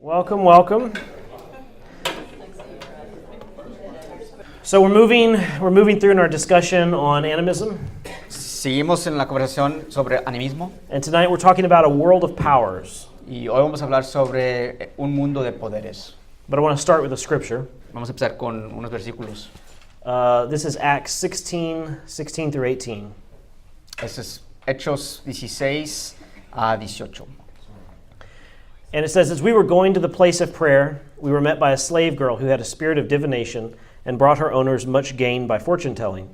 Welcome, welcome. So we're moving through in our discussion on animism. Seguimos en la conversación sobre animismo And tonight we're talking about a world of powers. y hoy vamos a hablar sobre un mundo de poderes. But I want to start with a scripture. Vamos a empezar con unos versículos. This is Acts 16 through 18. Este es Hechos 16 a 18. And it says, as we were going to the place of prayer, we were met by a slave girl who had a spirit of divination and brought her owners much gain by fortune-telling.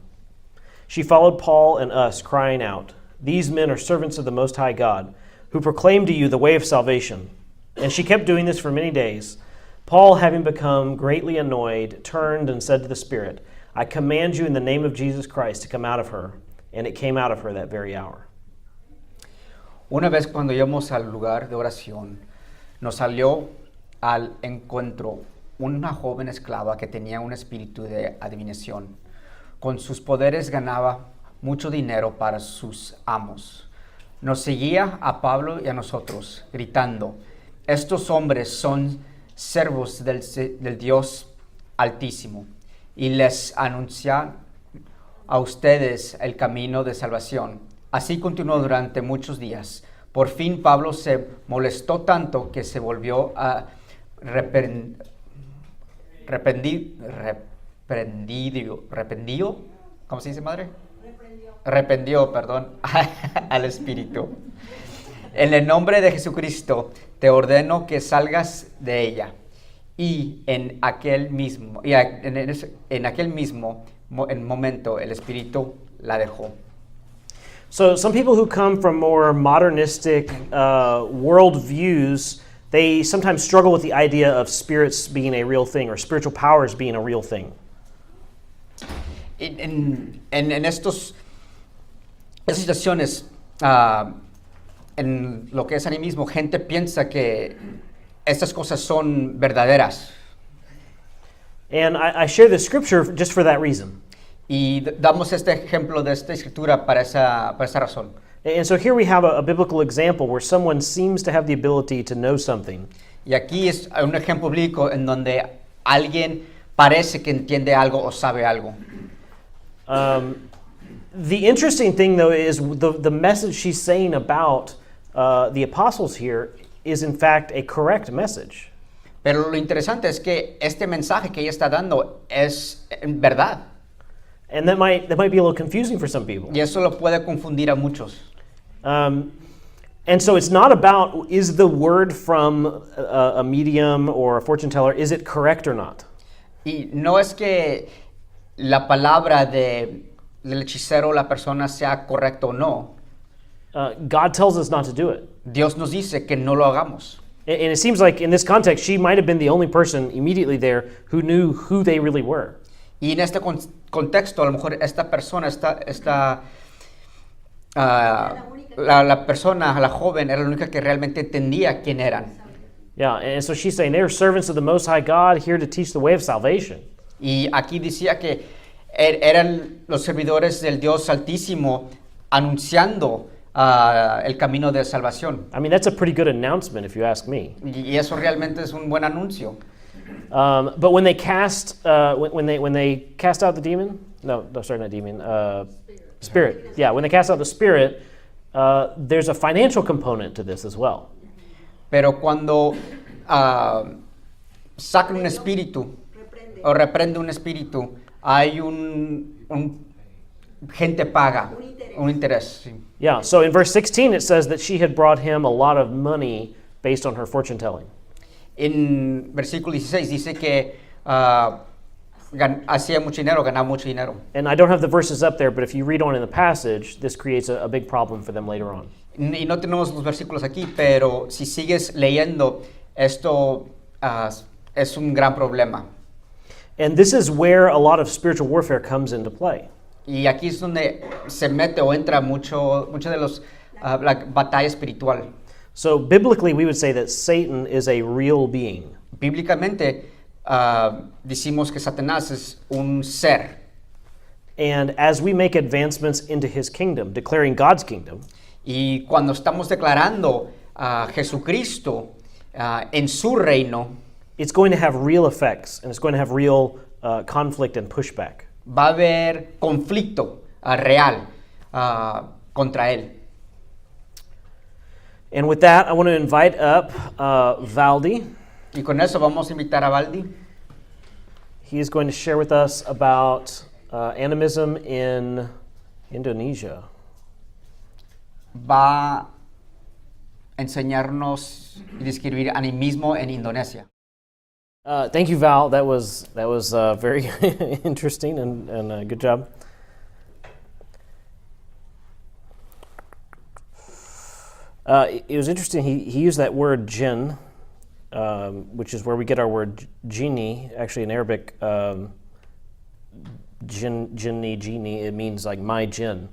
She followed Paul and us, crying out, "These men are servants of the Most High God, who proclaim to you the way of salvation." And she kept doing this for many days. Paul, having become greatly annoyed, turned and said to the spirit, "I command you in the name of Jesus Christ to come out of her." And it came out of her that very hour. Una vez cuando íbamos al lugar de oración, nos salió al encuentro una joven esclava que tenía un espíritu de adivinación. Con sus poderes ganaba mucho dinero para sus amos. Nos seguía a Pablo y a nosotros, gritando, "Estos hombres son servos del Dios Altísimo, y les anuncian a ustedes el camino de salvación." Así continuó durante muchos días. Por fin Pablo se molestó tanto que se volvió a reprendió, ¿cómo se dice, madre? Reprendió, perdón, al espíritu. En el nombre de Jesucristo te ordeno que salgas de ella. Y en aquel mismo momento el espíritu la dejó. So some people who come from more modernistic world views, they sometimes struggle with the idea of spirits being a real thing or spiritual powers being a real thing. En estas situaciones, en lo que es animismo, gente piensa que estas cosas son verdaderas. And I share this scripture just for that reason. Y damos este ejemplo de esta escritura para esa razón. And so here we have a biblical example where someone seems to have the ability to know something. Y aquí es un ejemplo bíblico en donde alguien parece que entiende algo o sabe algo. The interesting thing, though, is the message she's saying about the apostles here is, in fact, a correct message. Pero lo interesante es que este mensaje que ella está dando es en verdad. And that might be a little confusing for some people. Y eso lo puede confundir a muchos. And so it's not about, is the word from a medium or a fortune teller, is it correct or not? Y no es que la palabra del hechicero o la persona sea correcta o no. God tells us not to do it. Dios nos dice que no lo hagamos. And it seems like in this context, she might have been the only person immediately there who knew who they really were. Y en este contexto, a lo mejor esta persona, la persona, la joven, era la única que realmente entendía quién eran. Yeah, and so she's saying they're servants of the Most High God here to teach the way of salvation. Y aquí decía que eran los servidores del Dios Altísimo anunciando el camino de salvación. I mean, that's a pretty good announcement if you ask me. Y eso realmente es un buen anuncio. But when they cast when they cast out the demon, no, sorry, not demon, spirit. Yeah, when they cast out the spirit, there's a financial component to this as well. Pero cuando sacan un espíritu o reprende un espíritu, hay gente paga un interés. Sí. Yeah. So in verse 16 it says that she had brought him a lot of money based on her fortune telling. En versículo 16 dice que hacía mucho dinero, ganaba mucho dinero. And I don't have the verses up there, but if you read on in the passage, this creates a big problem for them later on. Y no tenemos los versículos aquí, pero si sigues leyendo, esto es un gran problema. And this is where a lot of spiritual warfare comes into play. Y aquí es donde se mete o entra mucho de la batalla espiritual. So biblically, we would say that Satan is a real being. Bíblicamente, decimos que Satanás es un ser. And as we make advancements into his kingdom, declaring God's kingdom, y cuando estamos declarando a Jesucristo en su reino it's going to have real effects, and it's going to have real conflict and pushback. va a haber conflicto real contra él. And with that, I want to invite up Valdi. Y con eso vamos a invitar a Valdi. He is going to share with us about animism in Indonesia. Va a enseñarnos y describir animismo en Indonesia. Thank you, Val. That was very interesting and good job. It was interesting. He used that word jinn, which is where we get our word genie. Actually, in Arabic, genie, it means like my jinn.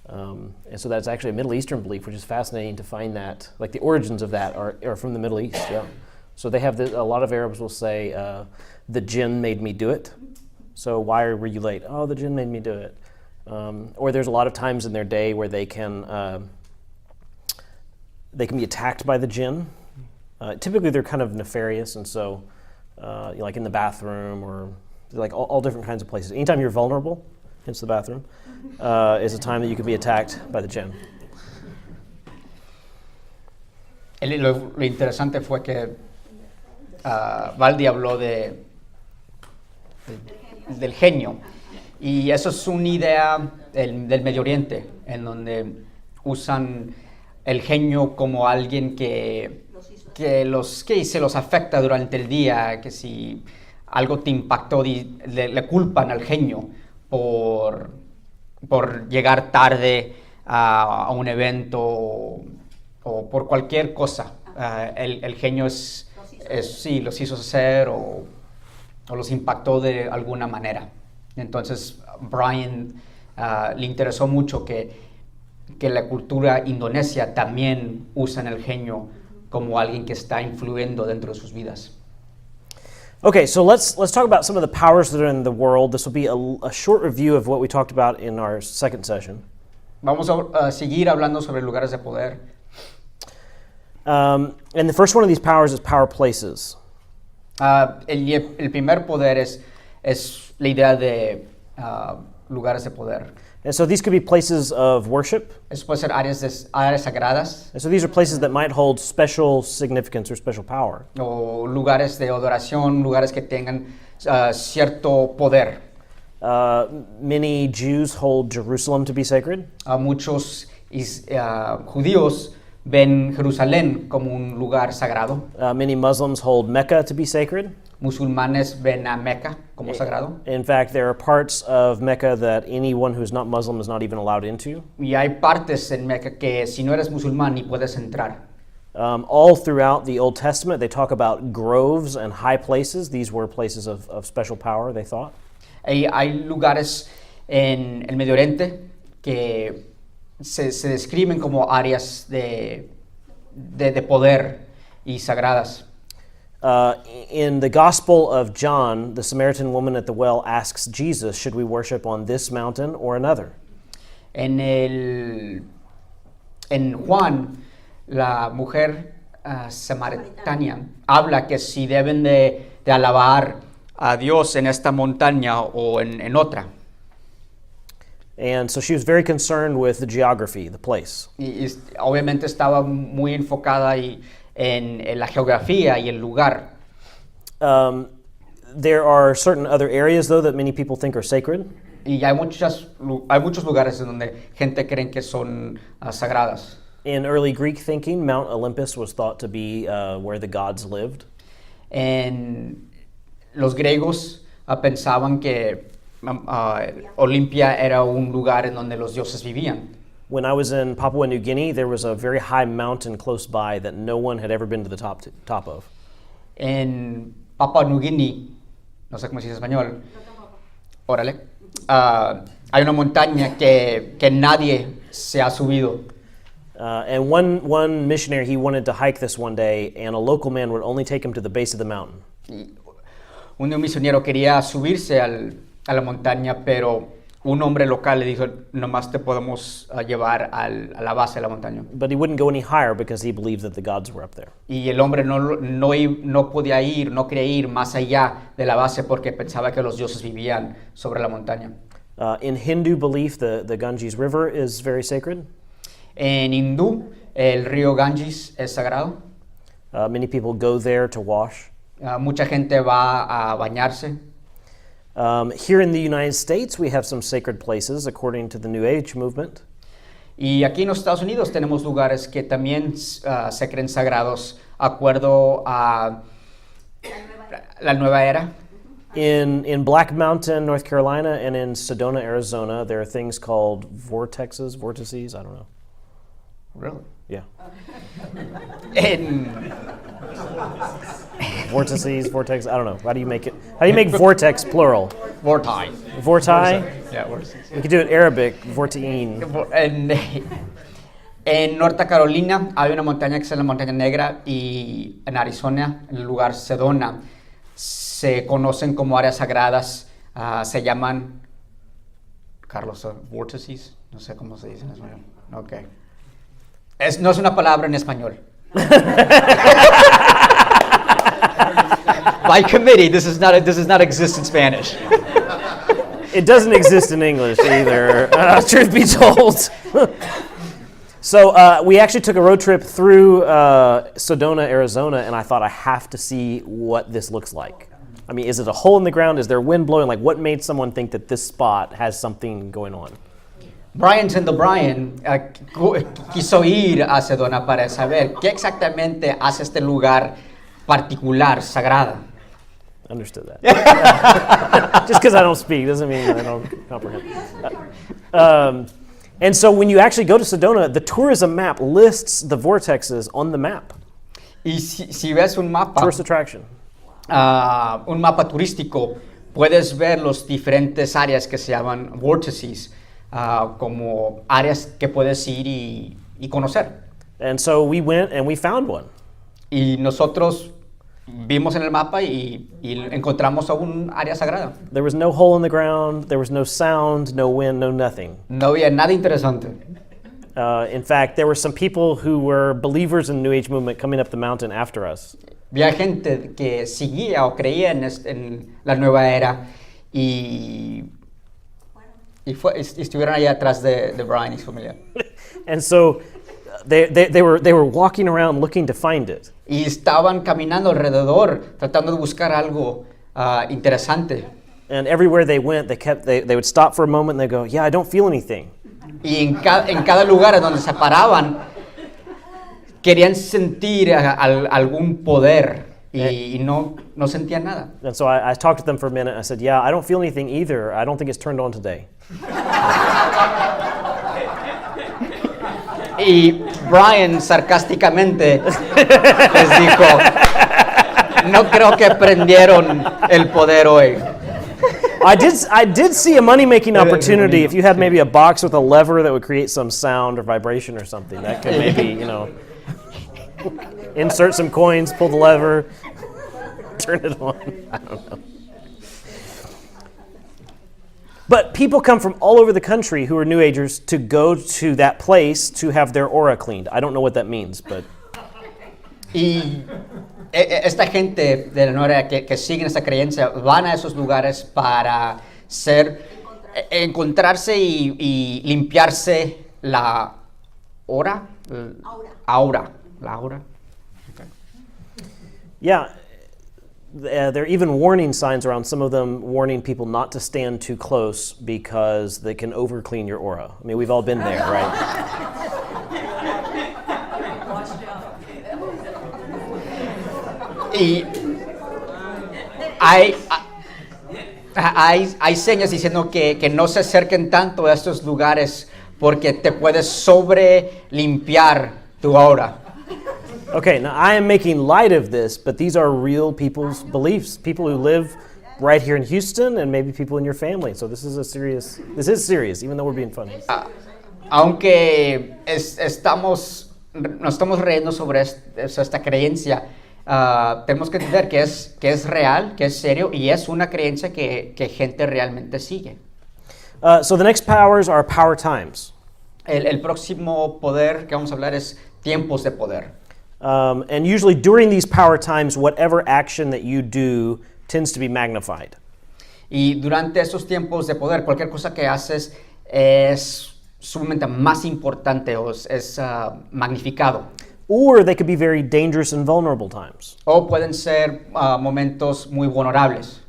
And so that's actually a Middle Eastern belief, which is fascinating to find that. Like the origins of that are from the Middle East. Yeah. So they have a lot of Arabs will say, the jinn made me do it. So why were you late? Oh, the jinn made me do it. Or there's a lot of times in their day where they can be attacked by the jinn. Typically they're kind of nefarious, and so like in the bathroom or like all different kinds of places. Anytime you're vulnerable, hence the bathroom, is a time that you can be attacked by the jinn. Lo interesante fue que Valdi habló del genio, y eso es una idea del Medio Oriente, en donde usan el genio como alguien que se los afecta durante el día, que si algo te impactó, le culpan al genio por llegar tarde a un evento o por cualquier cosa. El genio sí, los hizo hacer o los impactó de alguna manera. Entonces, Brian le interesó mucho que la cultura indonesia también usan el genio como alguien que está influyendo dentro de sus vidas. Okay, so let's talk about some of the powers that are in the world. This will be a short review of what we talked about in our second session. Vamos a seguir hablando sobre lugares de poder. And the first one of these powers is power places. El primer poder es la idea de lugares de poder. And so these could be places of worship. Eso puede ser áreas sagradas. And so these are places that might hold special significance or special power. O lugares de adoración, lugares que tengan cierto poder. Many Jews hold Jerusalem to be sacred. Muchos judíos ven Jerusalén como un lugar sagrado. Many Muslims hold Mecca to be sacred. Musulmanes ven a Meca como sagrado. In fact, there are parts of Mecca that anyone who's not Muslim is not even allowed into. Y hay partes en Meca que si no eres musulmán ni puedes entrar. All throughout the Old Testament, they talk about groves and high places. These were places of special power, they thought. Hay lugares en el Medio Oriente que se describen como áreas de poder y sagradas. In the Gospel of John, the Samaritan woman at the well asks Jesus, should we worship on this mountain or another? En Juan, la mujer samaritana habla que si deben de alabar a Dios en esta montaña o en otra. And so she was very concerned with the geography, the place. Y obviamente estaba muy enfocada en la geografía y el lugar. There are certain other areas, though, that many people think are sacred. Y hay muchos lugares en donde gente creen que son sagradas. In early Greek thinking, Mount Olympus was thought to be where the gods lived. En los griegos pensaban que Olimpia era un lugar en donde los dioses vivían. When I was in Papua New Guinea, there was a very high mountain close by that no one had ever been to the top of. En Papua New Guinea, no sé cómo se dice en español, órale, hay una montaña que nadie se ha subido. And one missionary, he wanted to hike this one day, and a local man would only take him to the base of the mountain. Y un misionero quería subirse a la montaña, pero un hombre local le dijo, nomás te podemos llevar a la base de la montaña. But he wouldn't go any higher because he believed that the gods were up there. Y el hombre no podía ir, no quería ir más allá de la base porque pensaba que los dioses vivían sobre la montaña. In Hindu belief, the Ganges River is very sacred. En hindú, el río Ganges es sagrado. Many people go there to wash. Mucha gente va a bañarse. Here in the United States, we have some sacred places according to the New Age movement. Y aquí en los Estados Unidos tenemos lugares que también se creen sagrados acuerdo a la nueva era. In Black Mountain, North Carolina, and in Sedona, Arizona, there are things called vortices, I don't know. Really? Yeah. En, vortex, I don't know. How do you make it? How do you make vortex plural? Vorti. Vorti? Yeah, vortex. We could do it Arabic, vortiin. En Norte Carolina hay una montaña que se llama Montaña Negra y en Arizona, en el lugar Sedona, se conocen como áreas sagradas, se llaman, Carlos, vortices, no sé cómo se dice en español. Okay. No es una palabra en español. By committee, this does not exist in Spanish. It doesn't exist in English either, truth be told. So we actually took a road trip through Sedona, Arizona, and I thought I have to see what this looks like. I mean, is it a hole in the ground? Is there wind blowing? Like, what made someone think that this spot has something going on? Brian quiso ir a Sedona para saber qué exactamente hace este lugar particular, sagrado. Understood that. Just because I don't speak doesn't mean I don't comprehend. And so when you actually go to Sedona, the tourism map lists the vortexes on the map. Y si ves un mapa, Tourist attraction. Un mapa turístico, puedes ver los diferentes áreas que se llaman vortices, como áreas que puedes ir y conocer. And so we went and we found one. Y nosotros vimos en el mapa y encontramos a un área sagrada. There was no hole in the ground, there was no sound, no wind, no nothing. No había nada interesante. In fact, there were some people who were believers in the New Age movement coming up the mountain after us. Había gente que seguía o creía en la nueva era y estuvieron allá atrás de Brian y su familia. And so they were walking around looking to find it. Y estaban caminando alrededor tratando de buscar algo interesante. And everywhere they went, they would stop for a moment and they go, "Yeah, I don't feel anything." Y en cada lugar donde se paraban querían sentir algún poder y no sentían nada. And so I talked to them for a minute. I said, "Yeah, I don't feel anything either. I don't think it's turned on today." Y Brian sarcásticamente les dijo, no creo que prendieron el poder hoy. I did see a money-making opportunity. If you had maybe a box with a lever that would create some sound or vibration or something, that could maybe, insert some coins, pull the lever, turn it on. I don't know. But people come from all over the country who are New Agers to go to that place to have their aura cleaned. I don't know what that means, but... Y esta gente de la nueva era que siguen esta creencia van a esos lugares para encontrarse y limpiarse la aura. La aura. Okay. Yeah. There are even warning signs around, some of them warning people not to stand too close because they can overclean your aura. I mean, we've all been there, right? Y hay señas diciendo que no se acerquen tanto a estos lugares porque te puedes sobre limpiar tu aura. Okay, now I am making light of this, but these are real people's beliefs, people who live right here in Houston and maybe people in your family. So this is serious, even though we're being funny. Aunque nos estamos riendo sobre esta creencia, tenemos que entender que es real, que es serio y es una creencia que gente realmente sigue. So the next powers are power times. El próximo poder que vamos a hablar es tiempos de poder. And usually during these power times, whatever action that you do tends to be magnified. Y durante esos tiempos de poder, cualquier cosa que haces es sumamente más importante o es magnificado. Or they could be very dangerous and vulnerable times. O pueden ser momentos muy vulnerables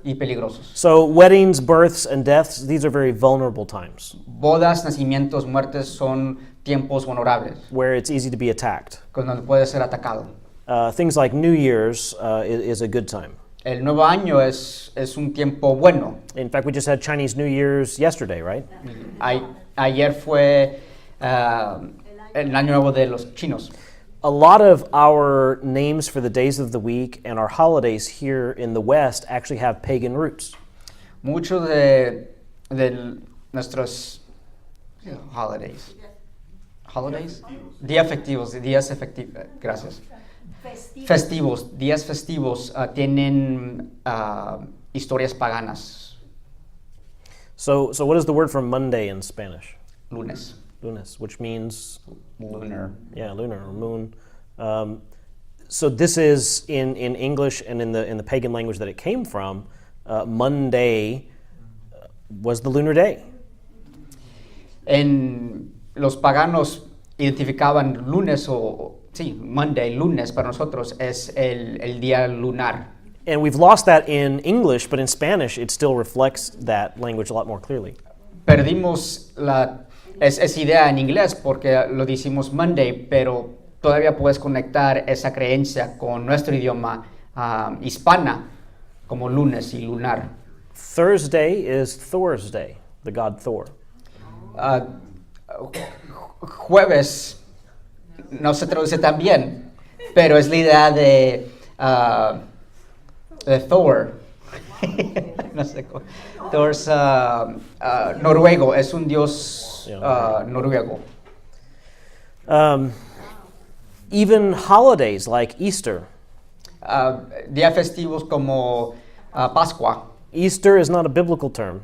y peligrosos. So weddings, births, and deaths, these are very vulnerable times Bodas, nacimientos, muertes son tiempos vulnerables, where it's easy to be attacked. cuando puede ser atacado. Things like New Year's is a good time. El nuevo año es un tiempo bueno. In fact, we just had Chinese New Year's yesterday, right? Ayer fue el año nuevo de los chinos. A lot of our names for the days of the week and our holidays here in the West actually have pagan roots. Muchos de nuestros holidays. Días efectivos, gracias. Días festivos tienen historias paganas. So what is the word for Monday in Spanish? Lunes. Lunes, which means Lunar. lunar or moon. So this is in English and in the pagan language that it came from. Monday was the lunar day. En los paganos identificaban lunes Monday, lunes para nosotros es el día lunar. And we've lost that in English, but in Spanish it still reflects that language a lot more clearly. Perdimos esa idea en inglés porque lo decimos Monday, pero todavía puedes conectar esa creencia con nuestro idioma hispana como lunes y lunar. Thursday is Thor's day, the god Thor. Jueves no se traduce tan bien, pero es la idea de Thor. No sé cómo. Thor's noruego, es un dios noruego. Even holidays like Easter. Días festivos como Pascua. Easter is not a biblical term.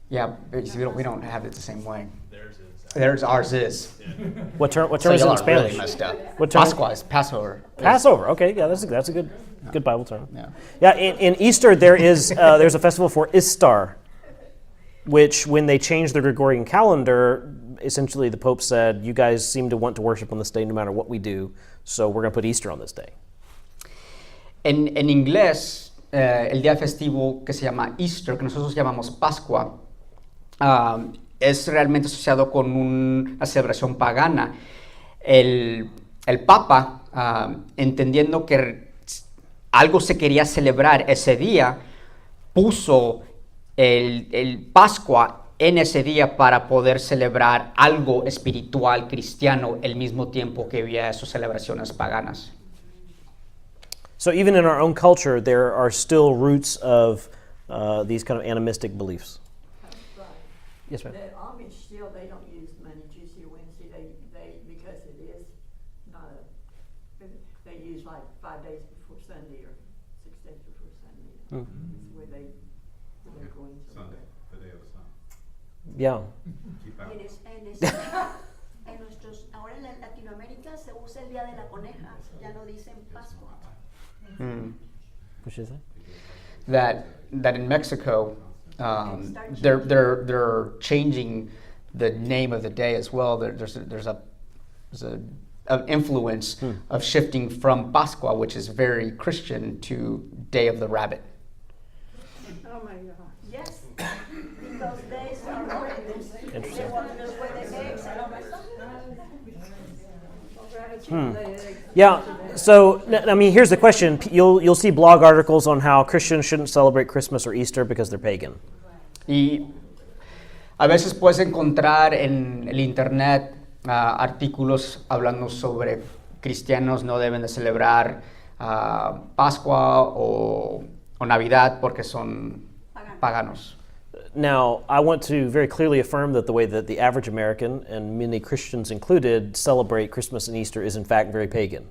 Yeah, we don't have it the same way. Ours is. What term So is it y'all in are really Spanish? messed up. What term? Pascua is Passover. Passover. Okay, yeah, that's a good Bible term. Yeah. Yeah, in Easter there's a festival for Istar, which when they changed the Gregorian calendar, essentially the Pope said, you guys seem to want to worship on this day no matter what we do, so we're going to put Easter on this day. En inglés, el día festivo que se llama Easter, que nosotros llamamos Pascua, es realmente asociado con una celebración pagana. El Papa, entendiendo que algo se quería celebrar ese día, puso el Pascua en ese día para poder celebrar algo espiritual cristiano al mismo tiempo que había esas celebraciones paganas. So even in our own culture, there are still roots of these kind of animistic beliefs. Yes, ma'am. The Amish still, they don't use Monday, Tuesday, or Wednesday. They because it is not they use like 5 days before Sunday or 6 days before Sunday. That's where they're going to. Sunday, the day of the sun. Yeah. Keep out. En nuestros, ahora en Latinoamérica se usa el día de la coneja, ya no dicen Pascua. What is it? That in Mexico, they're changing the name of the day as well. There's an influence of shifting from Pascua, which is very Christian, to Day of the Rabbit. Oh my God. Yes, because days are horrendous. Interesting. They want to destroy the eggs. Yeah. So I mean, here's the question: you'll see blog articles on how Christians shouldn't celebrate Christmas or Easter because they're pagan. Y a veces puedes encontrar en el internet artículos hablando sobre cristianos no deben de celebrar Pascua o Navidad porque son paganos. Now, I want to very clearly affirm that the way that the average American, and many Christians included, celebrate Christmas and Easter is in fact very pagan.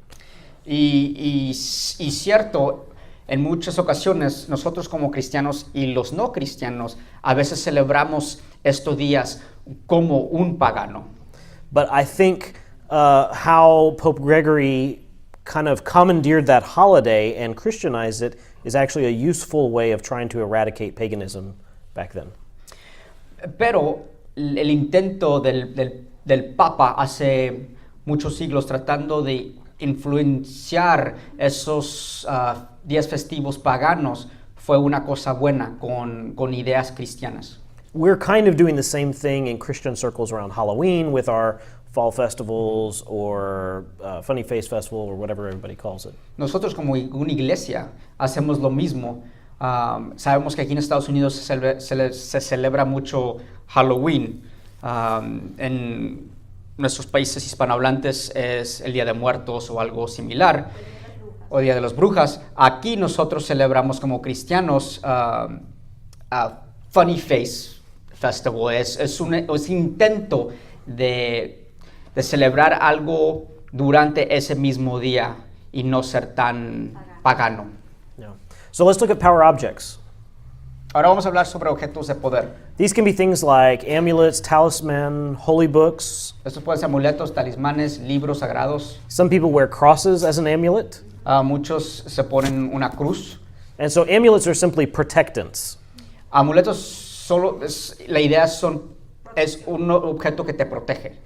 Y cierto, En muchas ocasiones, nosotros como cristianos y los no cristianos, a veces celebramos estos días como un pagano. But I think how Pope Gregory kind of commandeered that holiday and Christianized it is actually a useful way of trying to eradicate paganism back then. Pero el intento del Papa hace muchos siglos tratando de influenciar esos días festivos paganos fue una cosa buena con ideas cristianas. We're kind of doing the same thing in Christian circles around Halloween with our fall festivals or Funny Face Festival or whatever everybody calls it. Nosotros como una iglesia hacemos lo mismo. Sabemos que aquí en Estados Unidos se celebra mucho Halloween. En nuestros países hispanohablantes es el Día de Muertos o algo similar, o Día de las Brujas. Aquí nosotros celebramos como cristianos Funny Face Festival. Es un intento de celebrar algo durante ese mismo día y no ser tan pagano. Yeah. So let's look at power objects. Ahora vamos a hablar sobre objetos de poder. These can be things like amulets, talisman, holy books. Estos pueden ser amuletos, talismanes, libros sagrados. Some people wear crosses as an amulet. Muchos se ponen una cruz. And so amulets are simply protectants. Amuletos solo la idea es un objeto que te protege.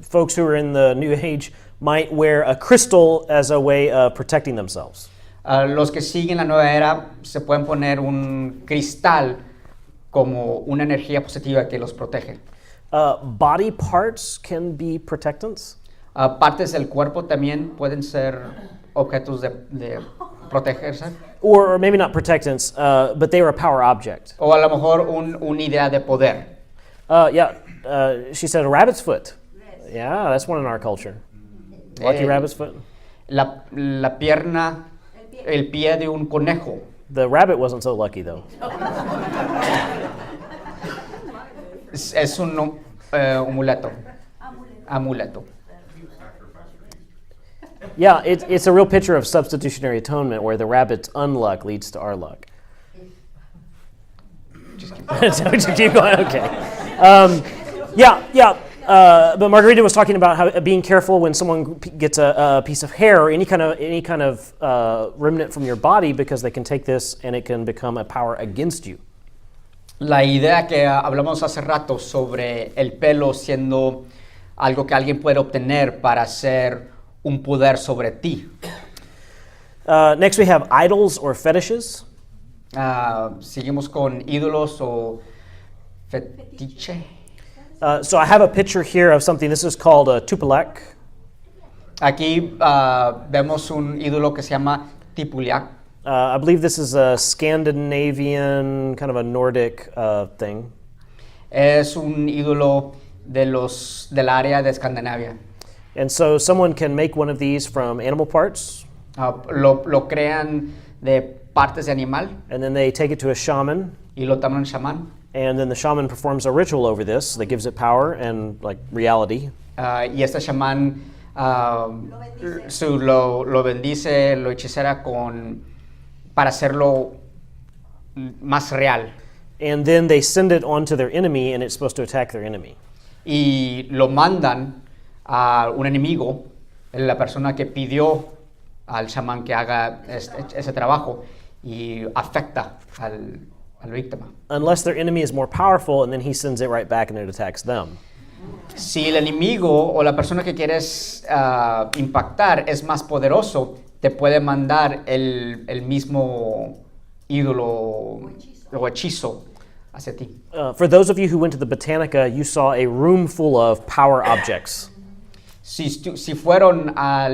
Folks who are in the New Age might wear a crystal as a way of protecting themselves. Los que siguen la nueva era se pueden poner un cristal como una energía positiva que los protege. Body parts can be protectants. Partes del cuerpo también pueden ser objetos de protegerse. Or maybe not protectants, but they are a power object. O a lo mejor una idea de poder. She said a rabbit's foot. Yeah, that's one in our culture. Lucky rabbit's foot. La pierna, el pie de un conejo. The rabbit wasn't so lucky though. Es un amuleto. Yeah, it's a real picture of substitutionary atonement where the rabbit's unluck leads to our luck. Just keep So keep going, okay. But Margarita was talking about how being careful when someone gets a piece of hair or any kind of remnant from your body because they can take this and it can become a power against you. La idea que hablamos hace rato sobre el pelo siendo algo que alguien puede obtener para hacer un poder sobre ti. Next we have idols or fetishes. Seguimos con ídolos o fetiche. So I have a picture here of something. This is called a tupelec. Aquí vemos un ídolo que se llama Tipuliak. I believe this is a Scandinavian, kind of a Nordic thing. Es un ídolo del área de Escandinavia. And so someone can make one of these from animal parts. Lo crean de partes de animal And then they take it to a shaman. y lo toman un chamán. And then the shaman performs a ritual over this that gives it power and like reality. Y este chamán lo bendice, lo hechicera para hacerlo más real. And then they send it on to their enemy and it's supposed to attack their enemy. Y lo mandan a un enemigo, la persona que pidió al chamán que haga ese trabajo y afecta al víctima. Unless their enemy is more powerful and then he sends it right back and it attacks them. Si el enemigo o la persona que quieres impactar es más poderoso, te puede mandar el mismo ídolo o hechizo hacia ti. For those of you who went to the Botanica, you saw a room full of power objects. Si fueron a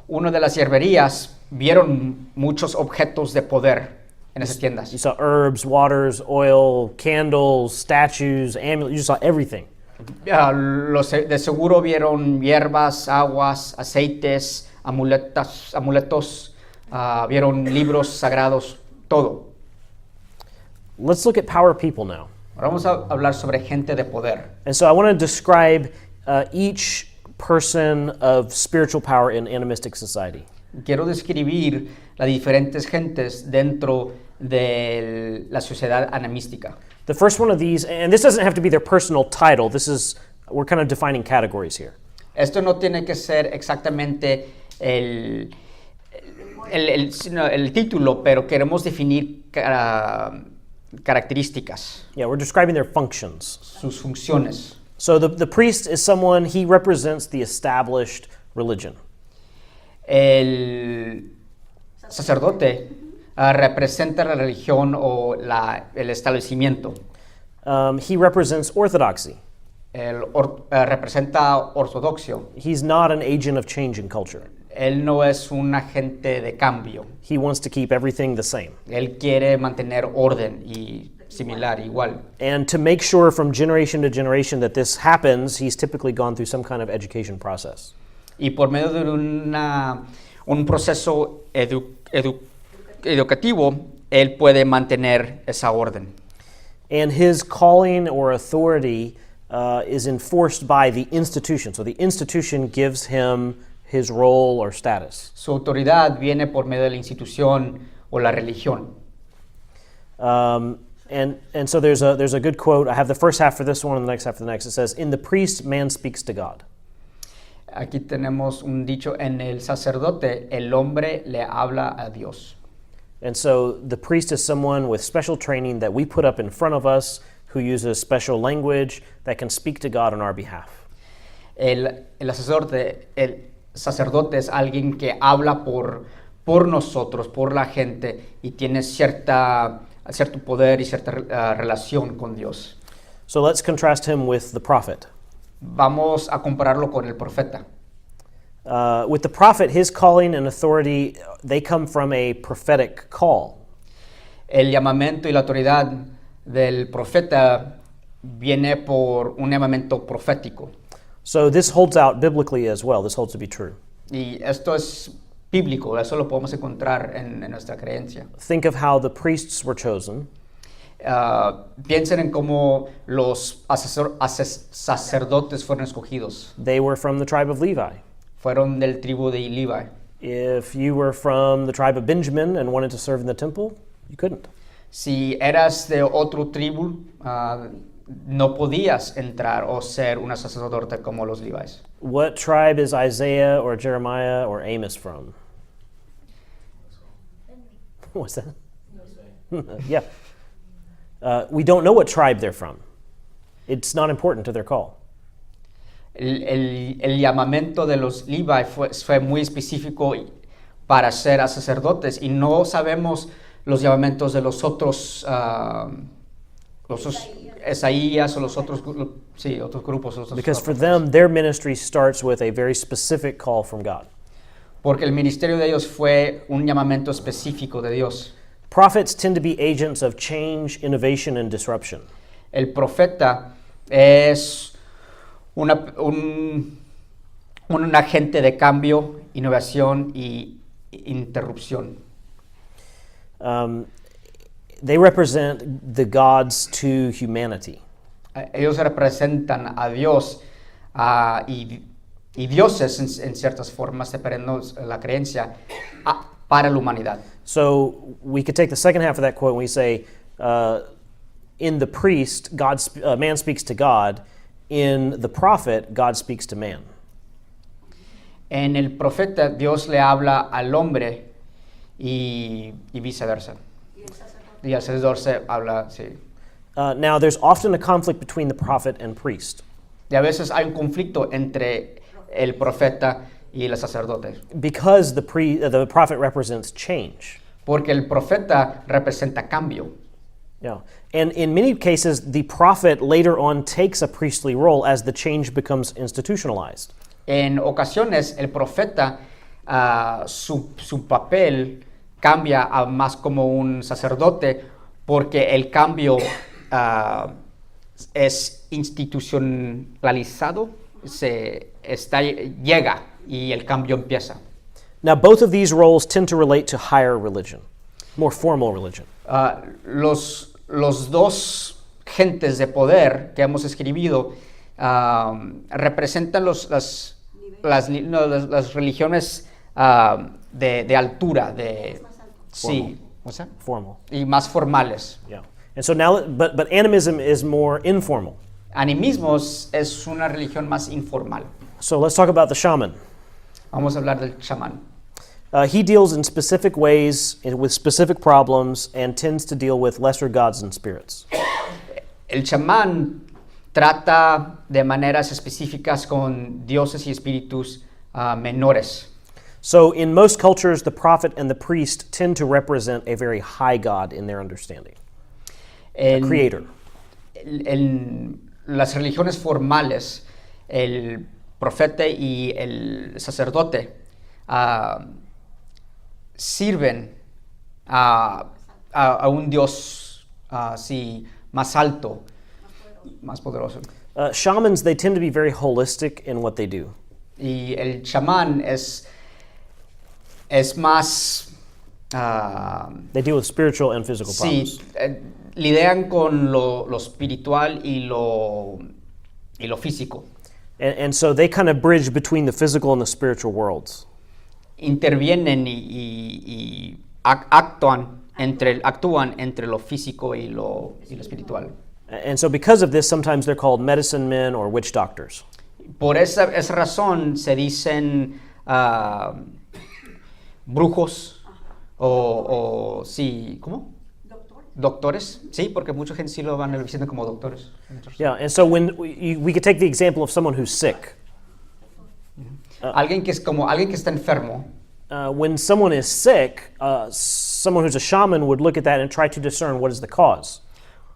una de las hierberías, vieron muchos objetos de poder en esas tiendas. You saw herbs, waters, oil, candles, statues, amulets. You saw everything. De seguro vieron hierbas, aguas, aceites, amuletos, vieron libros sagrados, todo. Let's look at power people now. Ahora vamos a hablar sobre gente de poder. And so I want to describe each person of spiritual power in animistic society. Quiero describir las diferentes gentes dentro de la sociedad animística. The first one of these, and this doesn't have to be their personal title, we're kind of defining categories here. Esto no tiene que ser exactamente el título, pero queremos definir características, Yeah, we're describing their functions. sus funciones. So the priest is someone, he represents the established religion. El sacerdote representa la religión o el establecimiento. He represents orthodoxy. Representa ortodoxio. He's not an agent of change in culture. Él no es un agente de cambio. He wants to keep everything the same. Él quiere mantener orden y similar, igual. And to make sure from generation to generation that this happens, he's typically gone through some kind of education process. Y por medio de un proceso educativo, él puede mantener esa orden. And his calling or authority is enforced by the institution. So the institution gives him his role or status. Su autoridad viene por medio de la institución o la religión. And so there's a good quote. I have the first half for this one and the next half for the next. It says, "In the priest, man speaks to God." Aquí tenemos un dicho: en el sacerdote, el hombre le habla a Dios. And so the priest is someone with special training that we put up in front of us who uses special language that can speak to God on our behalf. El sacerdote es alguien que habla por nosotros, por la gente, y tiene cierto poder y cierta relación con Dios. So let's contrast him with the prophet. Vamos a compararlo con el profeta. With the prophet, his calling and authority, they come from a prophetic call. El llamamiento y la autoridad del profeta viene por un llamamiento profético. So this holds out biblically as well. This holds to be true. Y esto es bíblico, eso lo podemos encontrar en nuestra creencia. Think of how the priests were chosen. Piensen en cómo los sacerdotes fueron escogidos. They were from the tribe of Levi. Fueron del tribu de Levi. If you were from the tribe of Benjamin and wanted to serve in the temple, you couldn't. Si eras de otro tribu, no podías entrar o ser un sacerdote como los Levi's. What tribe is Isaiah or Jeremiah or Amos from? What's that? Yeah. We don't know what tribe they're from. It's not important to their call. El llamamiento de los Levi fue muy específico para ser sacerdotes, y no sabemos los llamamientos de los otros Isaías o los otros grupos. Because for them, their ministry starts with a very specific call from God. Porque el ministerio de ellos fue un llamamiento específico de Dios. Prophets tend to be agents of change, innovation, and disruption. El profeta es un agente de cambio, innovación y interrupción. They represent the gods to humanity. Ellos representan a Dios y dioses en ciertas formas, dependiendo de la creencia, para la humanidad. So we could take the second half of that quote and we say, in the priest, man speaks to God. In the prophet, God speaks to man. En el profeta, Dios le habla al hombre y viceversa. Y el sacerdote habla, sí. Now, there's often a conflict between the prophet and priest. Y a veces hay un conflicto entre el profeta y el sacerdote. Because the prophet represents change. Porque el profeta representa cambio. Yeah. And in many cases, the prophet later on takes a priestly role as the change becomes institutionalized. En ocasiones, el profeta, su papel cambia a más como un sacerdote, porque el cambio es institucionalizado, llega y el cambio empieza. Now, both of these roles tend to relate to higher religion, more formal religion. Los dos gentes de poder que hemos escribido representan las religiones de altura, sí, what's that? Formal. Y más formales. Yeah. And so now, but animism is more informal. Animismos es una religión más informal. So let's talk about the shaman. Vamos a hablar del chamán. He deals in specific ways with specific problems and tends to deal with lesser gods and spirits. El chamán trata de maneras específicas con dioses y espíritus menores. So in most cultures, the prophet and the priest tend to represent a very high God in their understanding, a creator. En las religiones formales, el profeta y el sacerdote sirven a un Dios sí, más alto, más poderoso. Shamans, they tend to be very holistic in what they do. Y el chamán es más... They deal with spiritual and physical sí, problems. lidian con lo espiritual y lo físico. And so they kind of bridge between the physical and the spiritual worlds. Intervienen y actúan entre lo físico y lo espiritual. And so because of this, sometimes they're called medicine men or witch doctors. Por esa razón se dicen brujos o sí, ¿cómo? Doctores, sí, porque mucha gente sí lo van diciendo como doctores. Yeah, and so when we could take the example of someone who's sick. Alguien que está enfermo. When someone is sick, someone who's a shaman would look at that and try to discern what is the cause.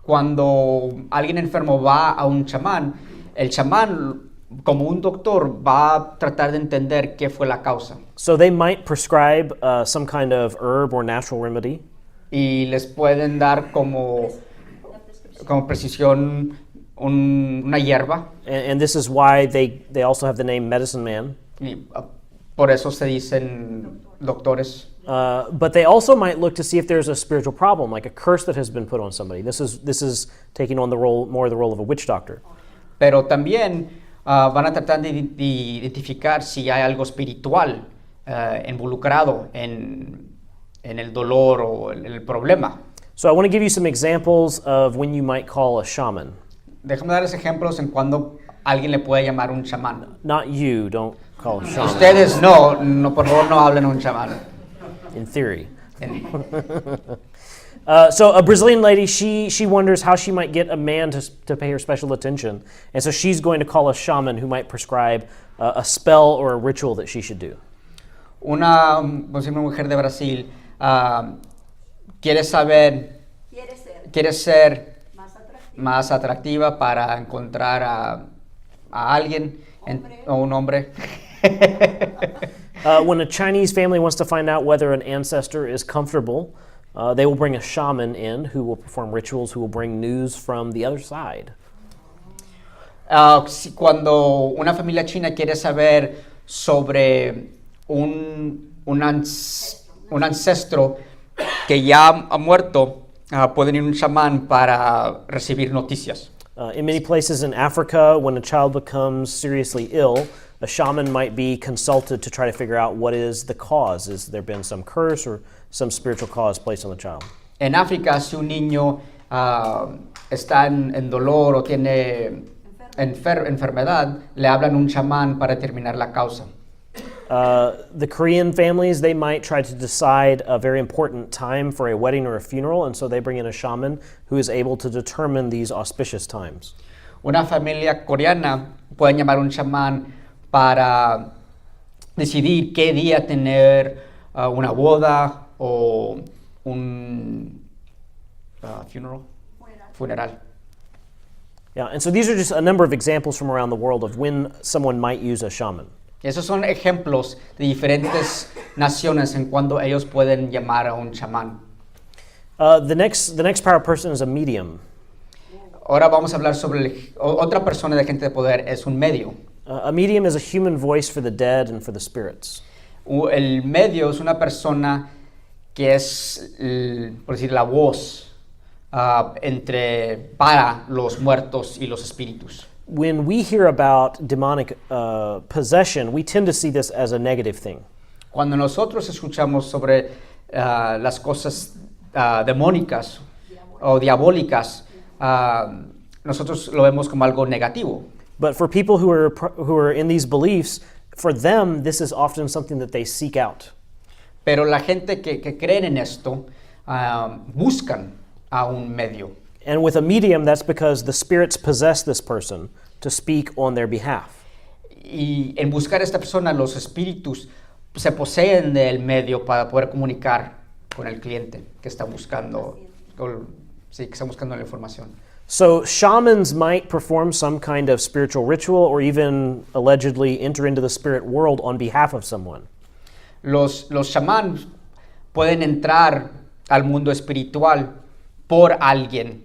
Cuando alguien enfermo va a un chamán, el chamán, como un doctor, va a tratar de entender qué fue la causa. So they might prescribe some kind of herb or natural remedy. Y les pueden dar como precisión una hierba. And this is why they also have the name medicine man. Y por eso se dicen doctores. But they also might look to see if there's a spiritual problem, like a curse that has been put on somebody. This is taking on more the role of a witch doctor. Pero también van a tratar de identificar si hay algo espiritual involucrado en el dolor o el problema. So I want to give you some examples of when you might call a shaman. Déjame darles ejemplos en cuando alguien le puede llamar un chamán. Not you, don't call a shaman. Ustedes no, por favor no hablen un chamán. In theory. So a Brazilian lady, she wonders how she might get a man to pay her special attention. And so she's going to call a shaman who might prescribe a spell or a ritual that she should do. Una mujer de Brasil quiere ser más atractiva para encontrar a alguien o un hombre. When a Chinese family wants to find out whether an ancestor is comfortable, they will bring a shaman in who will perform rituals, who will bring news from the other side. Cuando una familia china quiere saber sobre un ancestro que ya ha muerto, pueden ir a un chamán para recibir noticias. In many places in Africa, when a child becomes seriously ill, a shaman might be consulted to try to figure out what is the cause. Has there been some curse or some spiritual cause placed on the child? En África, si un niño está en dolor o tiene enfermedad, le hablan a un chamán para determinar la causa. The Korean families, they might try to decide a very important time for a wedding or a funeral, and so they bring in a shaman who is able to determine these auspicious times. Una familia coreana puede llamar a un chamán para decidir qué día tener una boda o un funeral. Yeah, and so these are just a number of examples from around the world of when someone might use a shaman. Esos son ejemplos de diferentes naciones en cuando ellos pueden llamar a un chamán. The next power person is a medium. Ahora vamos a hablar sobre otra persona de gente de poder, es un medio. A medium is a human voice for the dead and for the spirits. El medio es una persona que es, por decir, la voz para los muertos y los espíritus. when we hear about demonic possession, we tend to see this as a negative thing. Cuando nosotros escuchamos sobre las cosas demónicas o diabólicas, nosotros lo vemos como algo negativo. But for people who are in these beliefs, for them, this is often something that they seek out. Pero la gente que creen en esto buscan a un medio. And with a medium, that's because the spirits possess this person to speak on their behalf. Y en buscar a esta persona, los espíritus se poseen del medio para poder comunicar con el cliente que está buscando, que está buscando la información. So shamans might perform some kind of spiritual ritual or even allegedly enter into the spirit world on behalf of someone. Los chamanes pueden entrar al mundo espiritual por alguien.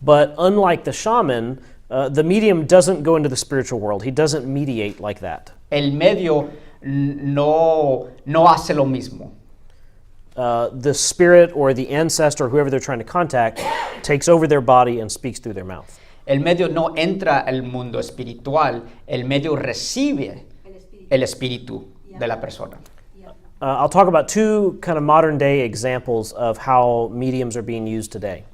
But unlike the shaman, the medium doesn't go into the spiritual world. He doesn't mediate like that. El medio no hace lo mismo. The spirit or the ancestor, whoever they're trying to contact, takes over their body and speaks through their mouth. El medio no entra al mundo espiritual, el medio recibe el espíritu de la persona. I'll talk about two kind of modern day examples of how mediums are being used today.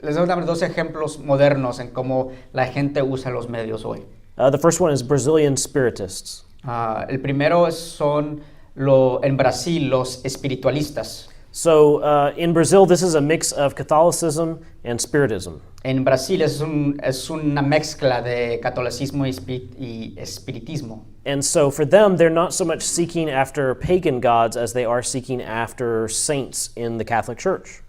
Les voy a dar dos ejemplos modernos en cómo la gente usa los medios hoy. The first one is Brazilian spiritists. El primero son en Brasil los espiritualistas. So in Brazil, this is a mix of Catholicism and Spiritism. En Brasil es una mezcla de catolicismo y espiritismo. And so for them, they're not so much seeking after pagan gods as they are seeking after saints in the Catholic Church.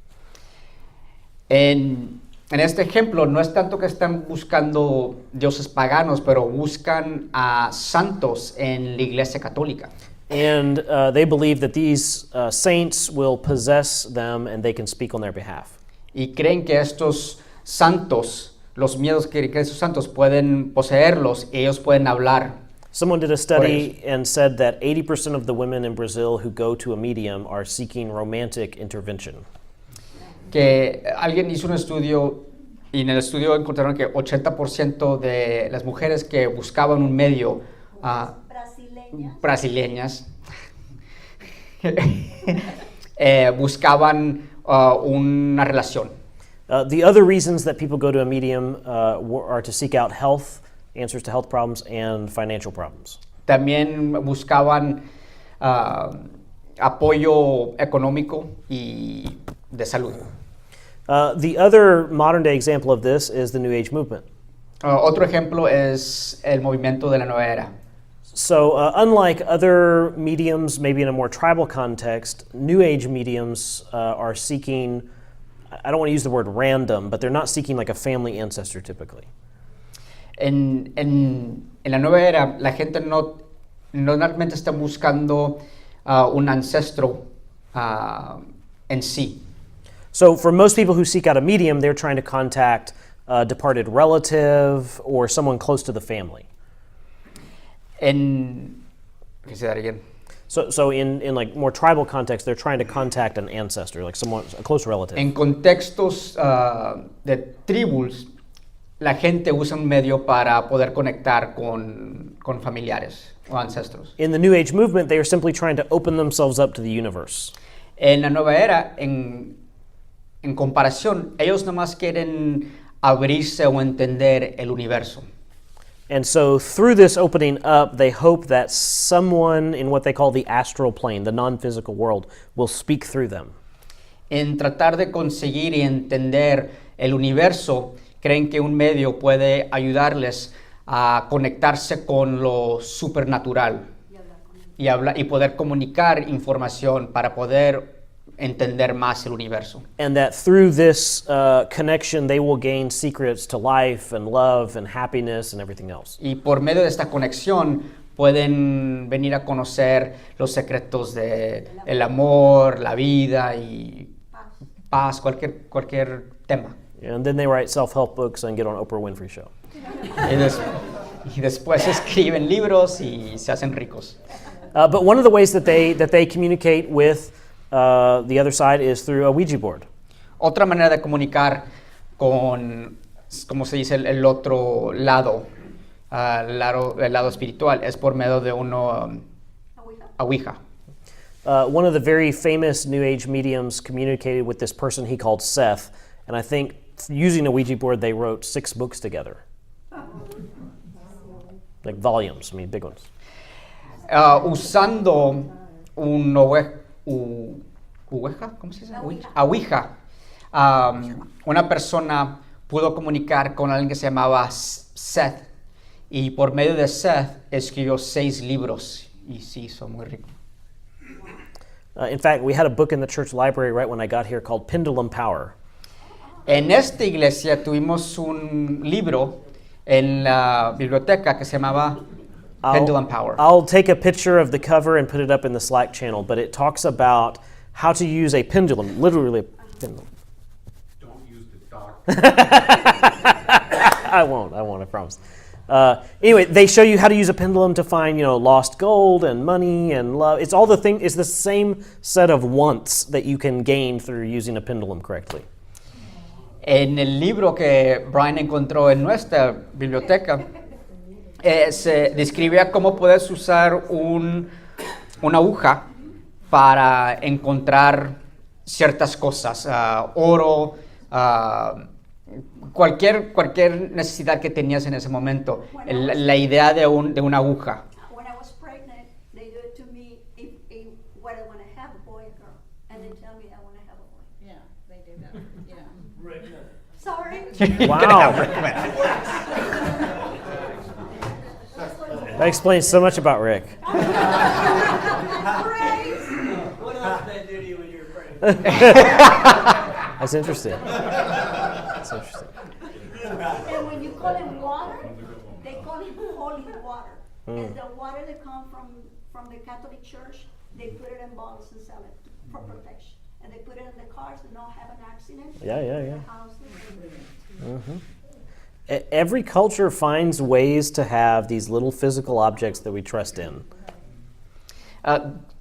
En este ejemplo, no es tanto que están buscando dioses paganos, pero buscan a santos en la Iglesia Católica. And they believe that these saints will possess them and they can speak on their behalf. Y creen que estos santos, los miedos que esos santos pueden poseerlos, ellos pueden hablar. Someone did a study and said that 80% of the women in Brazil who go to a medium are seeking romantic intervention. Que alguien hizo un estudio y en el estudio encontraron que 80% de las mujeres que buscaban un medio brasileñas buscaban una relación. The other reasons that people go to a medium are to seek out health, answers to health problems, and financial problems. También buscaban apoyo económico y de salud. The other modern day example of this is the New Age movement. Otro ejemplo es el movimiento de la nueva era. So unlike other mediums, maybe in a more tribal context, New Age mediums are seeking, I don't want to use the word random, but they're not seeking like a family ancestor typically. En la nueva era, la gente no normalmente está buscando un ancestro en sí. So for most people who seek out a medium, they're trying to contact a departed relative or someone close to the family. So in like more tribal context, they're trying to contact an ancestor, like someone, a close relative. En contextos de tribus, la gente usa un medio para poder conectar con familiares o ancestros. In the New Age movement, they are simply trying to open themselves up to the universe. En la nueva era, en comparación, ellos nomás quieren abrirse o entender el universo. And so through this opening up, they hope that someone in what they call the astral plane, the non-physical world, will speak through them. En tratar de conseguir y entender el universo, creen que un medio puede ayudarles a conectarse con lo supernatural y poder comunicar información para poder entender más el universo. And that through this connection, they will gain secrets to life and love and happiness and everything else. Y por medio de esta conexión pueden venir a conocer los secretos de el amor, la vida y paz, cualquier tema. And then they write self-help books and get on Oprah Winfrey Show. Y después escriben libros y se hacen ricos. But one of the ways that they communicate with the other side is through a Ouija board. Otra manera de comunicar con como se dice, el otro lado, el lado espiritual, es por medio de uno Ouija. One of the very famous New Age mediums communicated with this person he called Seth, and I think using a Ouija board they wrote 6 books together. Like volumes, I mean big ones. Usando un oveja, ¿cómo se dice? Ouija. Una persona pudo comunicar con alguien que se llamaba Seth, y por medio de Seth escribió 6 libros, y sí, son muy ricos. In fact, we had a book in the church library right when I got here called Pendulum Power. En esta iglesia tuvimos un libro en la biblioteca que se llamaba Pendulum Power. I'll take a picture of the cover and put it up in the Slack channel, but it talks about how to use a pendulum, literally a pendulum. Don't use the dark. I won't, I promise. Anyway, they show you how to use a pendulum to find, lost gold and money and love. It's the same set of wants that you can gain through using a pendulum correctly. En el libro que Brian encontró en nuestra biblioteca, se describía cómo puedes usar una aguja para encontrar ciertas cosas, oro, cualquier necesidad que tenías en ese momento. La idea de una aguja. When I was pregnant, they do it to me if what I want to have, a boy or girl, and they tell me I want to have a boy. Yeah, they do that, yeah. Sorry. Wow. That explains so much about Rick. What else did they do to you when you were pregnant? That's interesting. That's interesting. And when you call it water, they call it holy water. And the water that comes from the Catholic Church, they put it in bottles and sell it for protection. And they put it in the cars to not have an accident. Yeah. The houses. Every culture finds ways to have these little physical objects that we trust in.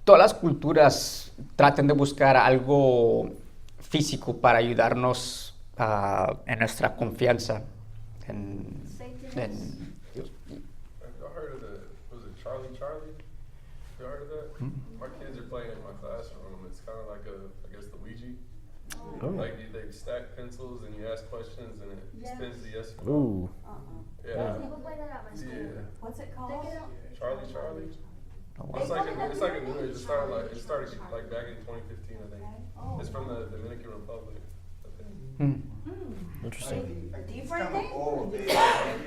Todas las culturas tratan de buscar algo físico para ayudarnos en nuestra confianza en Dios. I heard of was it Charlie? You heard of that? My kids are playing in my classroom. It's kind of like I guess the Ouija. Oh. Like they stack pencils and you ask questions and it spins the yes. Ooh. Yeah. What's it called? Charlie. It's like a new age. It started like back in 2015, I think. It's from the Dominican Republic, I think. Interesting. Different thing? Oh,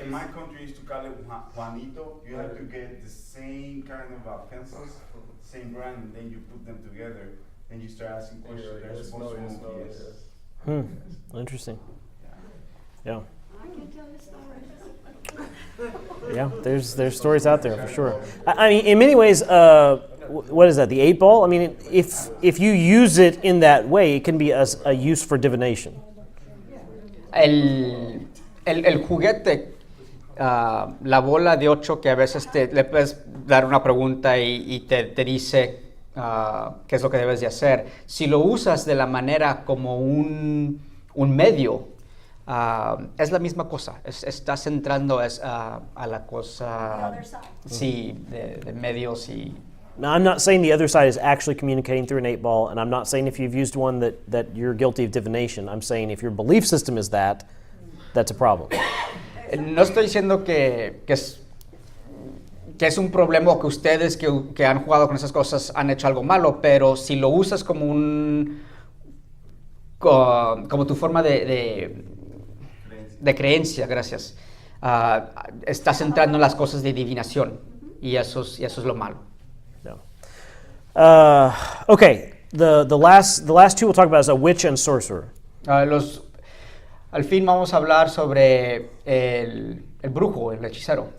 in my country, used to call it Juanito. You have to get the same kind of pencils, same brand, and then you put them together. And you start asking questions. They're supposed to move, yes. Interesting. Yeah. I can tell you stories. Yeah, there's stories out there for sure. I mean, in many ways, what is that? The 8-ball? I mean, if you use it in that way, it can be a use for divination. El juguete, la bola de 8 que a veces le puedes dar una pregunta y te dice qué es lo que debes de hacer. Si lo usas de la manera como un medio, es la misma cosa. Estás entrando a la cosa, sí, de medios y... Now, I'm not saying the other side is actually communicating through an 8-ball, and I'm not saying if you've used one that you're guilty of divination. I'm saying if your belief system is that's a problem. No estoy diciendo que es un problema o que ustedes que han jugado con esas cosas han hecho algo malo, pero si lo usas como como tu forma de creencia, gracias, estás entrando en las cosas de adivinación y eso es lo malo. Okay, the last two we'll talk about is a witch and sorcerer. Al fin vamos a hablar sobre el brujo, el hechicero.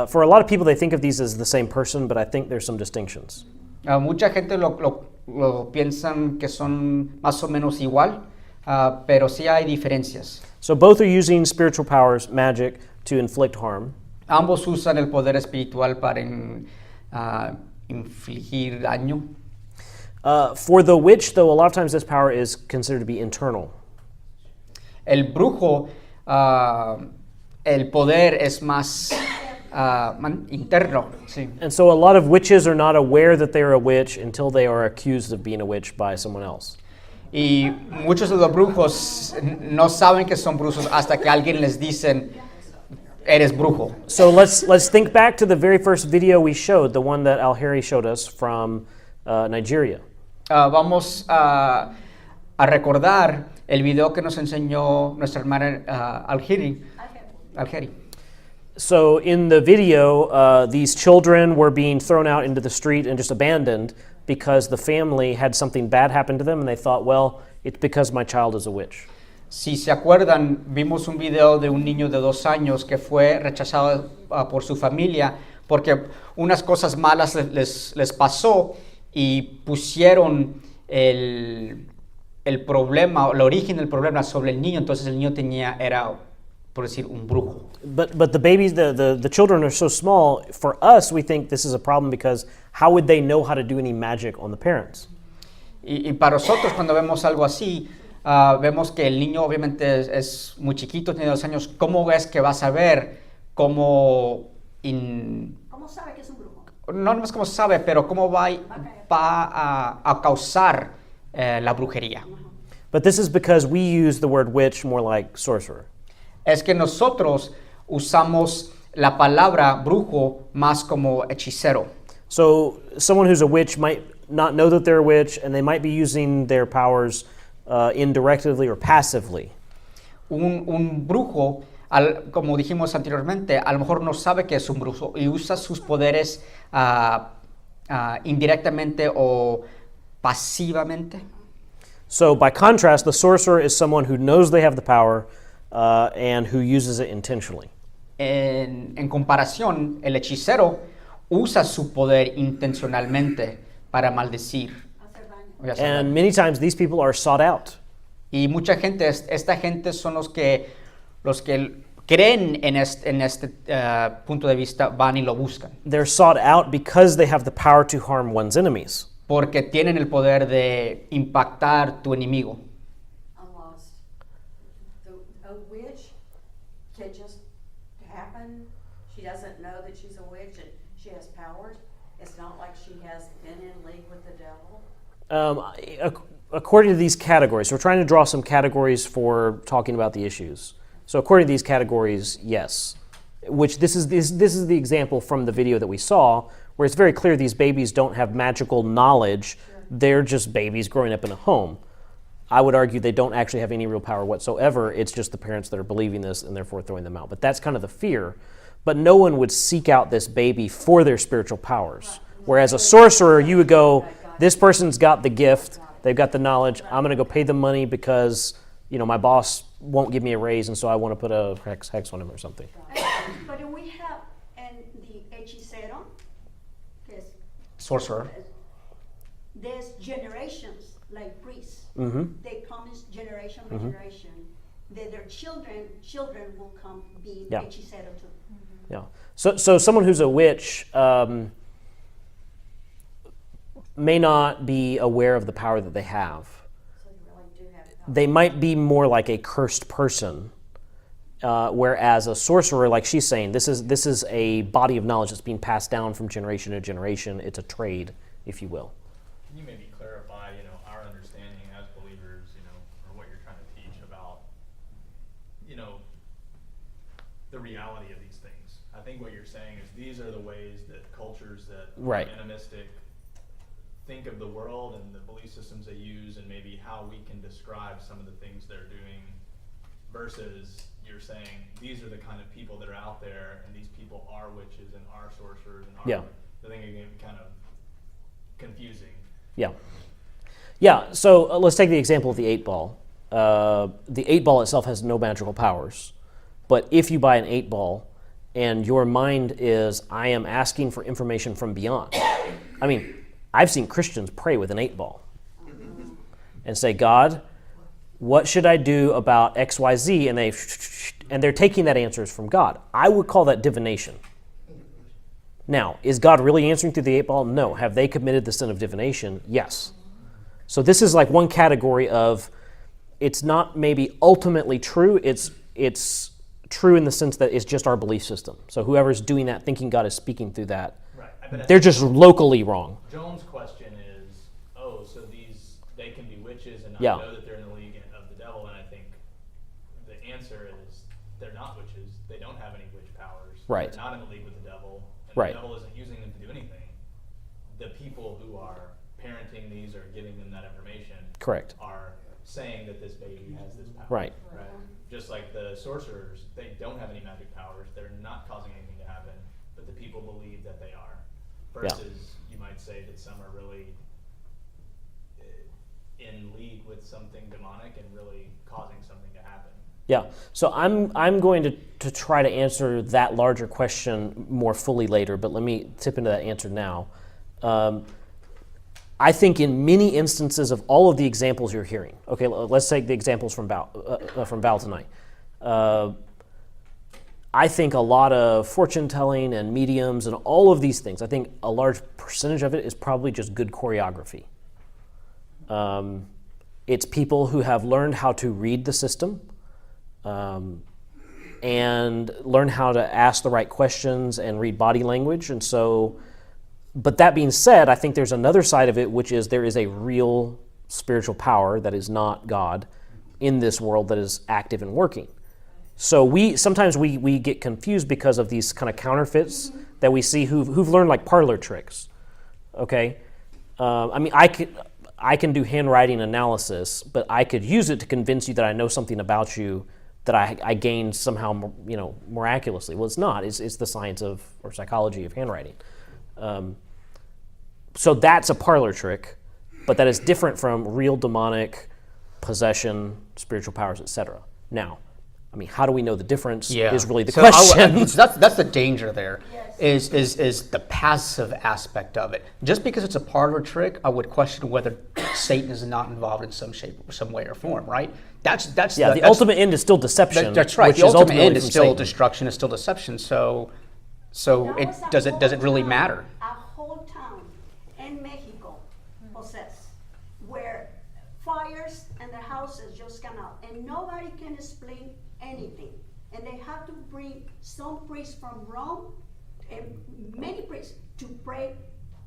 For a lot of people, they think of these as the same person, but I think there's some distinctions. Mucha gente lo piensan que son más o menos igual, pero sí hay diferencias. So both are using spiritual powers, magic, to inflict harm. Ambos usan el poder espiritual para infligir daño. For the witch, though, a lot of times this power is considered to be internal. El brujo el poder es más interno. Sí. And so a lot of witches are not aware that they're a witch until they are accused of being a witch by someone else. Y muchos de los brujos no saben que son brujos hasta que alguien les dicen, eres brujo. So let's think back to the very first video we showed, the one that Al-Harry showed us from Nigeria. Vamos a recordar el video que nos enseñó nuestra hermana Al-Harry. So in the video, these children were being thrown out into the street and just abandoned because the family had something bad happen to them, and they thought, well, it's because my child is a witch. Si se acuerdan, vimos un video de un niño de 2 años que fue rechazado por su familia porque unas cosas malas les pasó y pusieron el problema, el origen del problema sobre el niño. Entonces el niño era, por decir, un brujo. But the babies, the children are so small. For us, we think this is a problem because how would they know how to do any magic on the parents? Y para nosotros, cuando vemos algo así, vemos que el niño obviamente es muy chiquito, tiene 2 años. ¿Cómo es que va a saber cómo ¿Cómo sabe que es un brujo? No es cómo sabe, pero cómo va a causar la brujería? But this is because we use the word witch more like sorcerer. Es que nosotros usamos la palabra brujo más como hechicero. So someone who's a witch might not know that they're a witch, and they might be using their powers indirectly or passively. Un brujo, como dijimos anteriormente, a lo mejor no sabe que es un brujo y usa sus poderes indirectamente o pasivamente. So by contrast, the sorcerer is someone who knows they have the power and who uses it intentionally. En comparación, el hechicero usa su poder intencionalmente para maldecir. And many times these people are sought out. Y mucha gente, esta gente son los que creen en este punto de vista, van y lo buscan. They're sought out because they have the power to harm one's enemies. Porque tienen el poder de impactar tu enemigo. I'm lost. A witch can just happen. She doesn't know that she's a witch and she has powers. It's not like she has been in league with the devil. According to these categories, we're trying to draw some categories for talking about the issues. So according to these categories, yes. Which this is the example from the video that we saw, where it's very clear these babies don't have magical knowledge. Sure. They're just babies growing up in a home. I would argue they don't actually have any real power whatsoever. It's just the parents that are believing this and therefore throwing them out. But that's kind of the fear. But no one would seek out this baby for their spiritual powers. Whereas a sorcerer, you would go, this person's got the gift, they've got the knowledge, I'm going to go pay them money because, my boss won't give me a raise, and so I want to put a hex on him or something. But we have the hechicero, sorcerer. There's generations like priests. Mm-hmm. They come in generation by generation. Their children will come be Yeah. hechicero too. Mm-hmm. Yeah. So someone who's a witch may not be aware of the power that they have. So you really do have power. They might be more like a cursed person, whereas a sorcerer, like she's saying, this is a body of knowledge that's being passed down from generation to generation. It's a trade, if you will. Can you maybe clarify, our understanding as believers, or what you're trying to teach about, the reality of these things? I think what you're saying is these are the ways that cultures that Right. are animistic think of the world and the belief systems they use, and maybe how we can describe some of the things they're doing, versus you're saying these are the kind of people that are out there, and these people are witches and are sorcerers and are. Yeah. I think it can be kind of confusing. Yeah. Yeah, so let's take the example of the 8-ball. The 8-ball itself has no magical powers, but if you buy an 8-ball and your mind is, I am asking for information from beyond. I mean, I've seen Christians pray with an 8-ball and say, God, what should I do about XYZ? And they're taking that answers from God. I would call that divination. Now, is God really answering through the 8-ball? No. Have they committed the sin of divination? Yes. So this is like one category of, it's not maybe ultimately true, it's it's true in the sense that it's just our belief system. So whoever's doing that, thinking God is speaking through that, Right. they're just locally wrong. Joan's question is, oh, so they can be witches and not Yeah. know that they're in the league of the devil, and I think the answer is they're not witches. They don't have any witch powers. Right. They're not in the league with the devil, and Right. the devil isn't using them to do anything. The people who are parenting these or giving them that information Correct. are saying that this baby has this power. Right. Right. Just like the sorcerers, they don't have any magic powers. They're not causing anything to happen, but the people believe that they are. Versus, you might say that some are really in league with something demonic and really causing something to happen. Yeah. So I'm going to try to answer that larger question more fully later, but let me tip into that answer now. I think in many instances of all of the examples you're hearing, okay, let's take the examples from Val tonight. I think a lot of fortune telling and mediums and all of these things, I think a large percentage of it is probably just good choreography. It's people who have learned how to read the system and learn how to ask the right questions and read body language. And so, but that being said, I think there's another side of it, which is there is a real spiritual power that is not God in this world that is active and working. So sometimes we get confused because of these kind of counterfeits that we see who've learned like parlor tricks. Okay, I mean I can do handwriting analysis, but I could use it to convince you that I know something about you that I gained somehow, miraculously. Well, it's not. It's the science of or psychology of handwriting. So that's a parlor trick, but that is different from real demonic possession, spiritual powers, etc. Now, I mean, how do we know the difference is really the question. So that's the danger there, Yes. is the passive aspect of it. Just because it's a parlor trick, I would question whether Satan is not involved in some shape, some way or form, right? That's the ultimate end is still deception. That's right. Which The is ultimate ultimately end is from still Satan. destruction, is still deception. So That it was a does it whole really town, matter? A whole town in Mexico possessed, where fires and the houses just come out, and nobody can explain anything. And they have to bring some priests from Rome, and many priests, to pray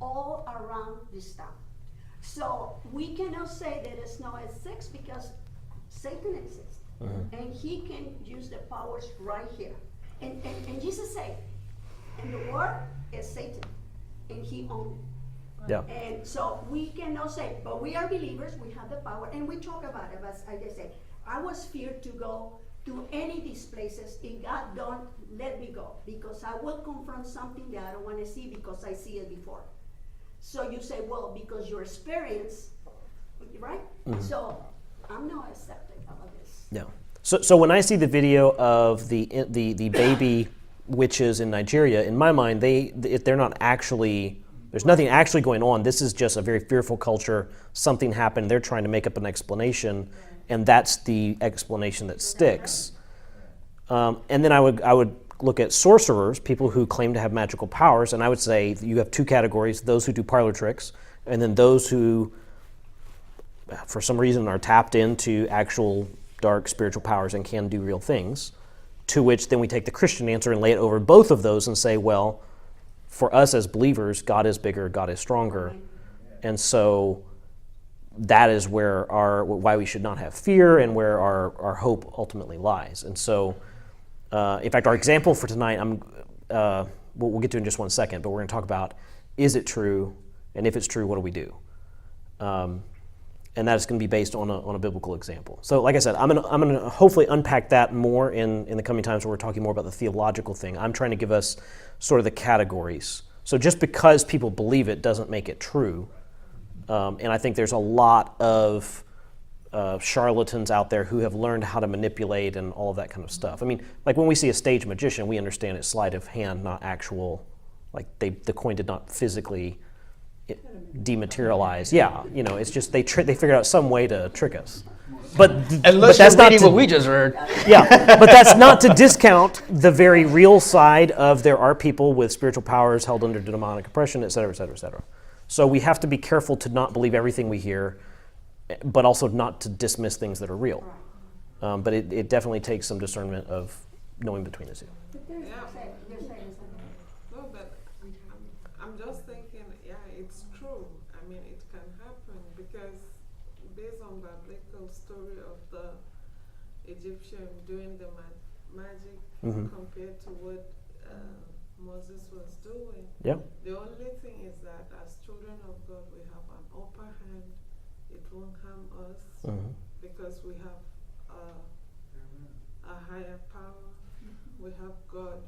all around this town. So we cannot say that it's no ethics because Satan exists. And he can use the powers right here. And Jesus said, and the word is Satan, and he owned it. Yeah. And so we cannot say, but we are believers, we have the power, and we talk about it. But like I say, I was feared to go to any of these places if God don't let me go, because I will confront something that I don't want to see because I see it before. So you say, well, because your experience, right? So I'm not accepting of this. Yeah. So when I see the video of the baby witches in Nigeria, in my mind, they're not actually. There's nothing actually going on. This is just a very fearful culture. Something happened. They're trying to make up an explanation, and that's the explanation that sticks. And then I would look at sorcerers, people who claim to have magical powers, and I would say you have two categories: those who do parlor tricks, and then those who, for some reason, are tapped into actual dark spiritual powers and can do real things. To which then we take the Christian answer and lay it over both of those and say, well, for us as believers, God is bigger, God is stronger. And so that is where why we should not have fear and where our hope ultimately lies. And so, in fact, our example for tonight, we'll get to in just one second, but we're going to talk about, is it true? And if it's true, what do we do? And that is going to be based on a biblical example. So like I said, I'm going to hopefully unpack that more in the coming times when we're talking more about the theological thing. I'm trying to give us sort of the categories. So just because people believe it doesn't make it true. And I think there's a lot of charlatans out there who have learned how to manipulate and all of that kind of stuff. I mean, like when we see a stage magician, we understand it's sleight of hand, not actual, like the coin did not physically dematerialize. Yeah, it's just they figured out some way to trick us. But that's not what we just heard. Yeah, but that's not to discount the very real side of there are people with spiritual powers held under demonic oppression, et cetera, et cetera, et cetera. So we have to be careful to not believe everything we hear, but also not to dismiss things that are real. But it definitely takes some discernment of knowing between the two. But there's, Yeah. they're saying something. No, but I'm just thinking, yeah, it's true. I mean, it can happen because based on biblical story of the Egyptian doing the magic compared to what Moses was doing. Yeah. The only thing is that as children of God, we have an upper hand. It won't harm us because we have a higher power. We have God.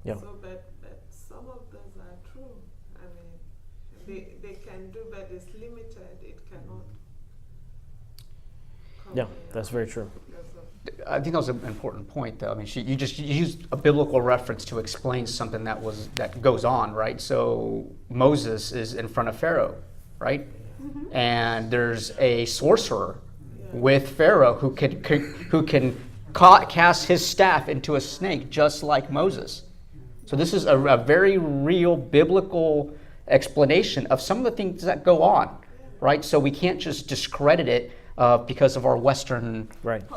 Yeah. So, but some of those are true. I mean, they can do, but it's limited. It cannot. Yeah, that's very true. I think that was an important point, though. I mean, you used a biblical reference to explain something that goes on, right? So Moses is in front of Pharaoh, right? And there's a sorcerer with Pharaoh who can cast his staff into a snake, just like Moses. So this is a very real biblical explanation of some of the things that go on, right? So we can't just discredit it because of our Western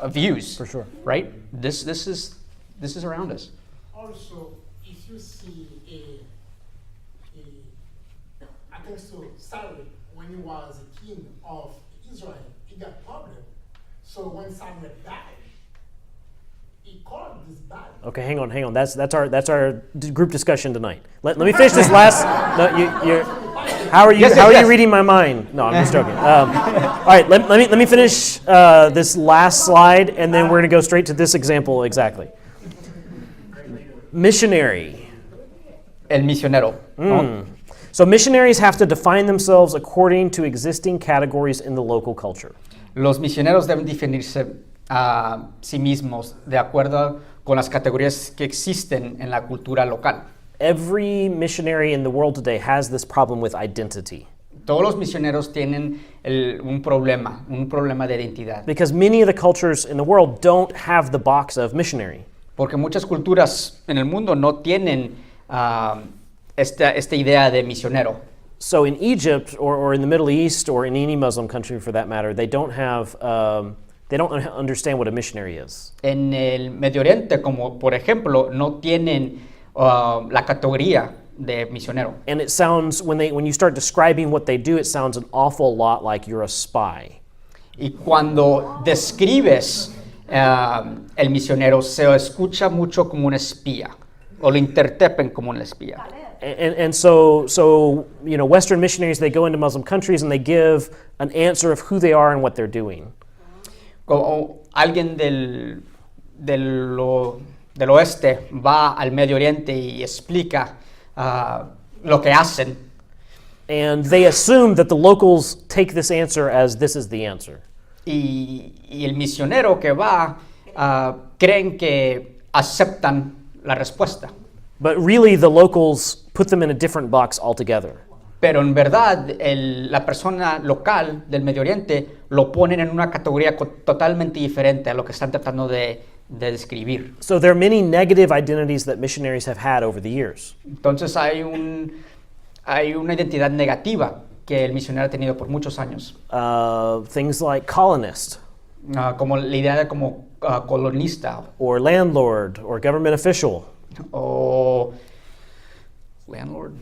views. For sure. Right? This is around us. Also, if you see I think so, Samuel, when he was a king of Israel, he got problem. So when Samuel died, he called this battle. Okay, hang on. That's our group discussion tonight. Let me finish this last. No, you're. How are you? Yes, how are yes. you reading my mind? No, I'm just joking. All right, let me finish this last slide, and then we're going to go straight to this example exactly. Missionary. El misionero. ¿no? So missionaries have to define themselves according to existing categories in the local culture. Los misioneros deben definirse a sí mismos de acuerdo con las categorías que existen en la cultura local. Every missionary in the world today has this problem with identity. Todos los misioneros tienen un problema de identidad. Because many of the cultures in the world don't have the box of missionary. Porque muchas culturas en el mundo no tienen esta idea de misionero. So in Egypt or in the Middle East or in any Muslim country for that matter, they don't understand what a missionary is. En el Medio Oriente, como por ejemplo, no tienen la categoría de misionero. And it sounds, when you start describing what they do, it sounds an awful lot like you're a spy. Y cuando describes el misionero, se escucha mucho como un espía, o lo interpretan como un espía. And so Western missionaries, they go into Muslim countries and they give an answer of who they are and what they're doing. Como alguien del oeste va al Medio Oriente y explica lo que hacen. And they assume that the locals take this answer as this is the answer. Y el misionero que va creen que aceptan la respuesta. But really, the locals put them in a different box altogether. Pero en verdad, la persona local del Medio Oriente lo ponen en una categoría totalmente diferente a lo que están tratando de describir. So there are many negative identities that missionaries have had over the years. Entonces hay una identidad negativa que el misionero ha tenido por muchos años. Things like colonist. Como la idea de como colonista. Or landlord, or government official. O landlord.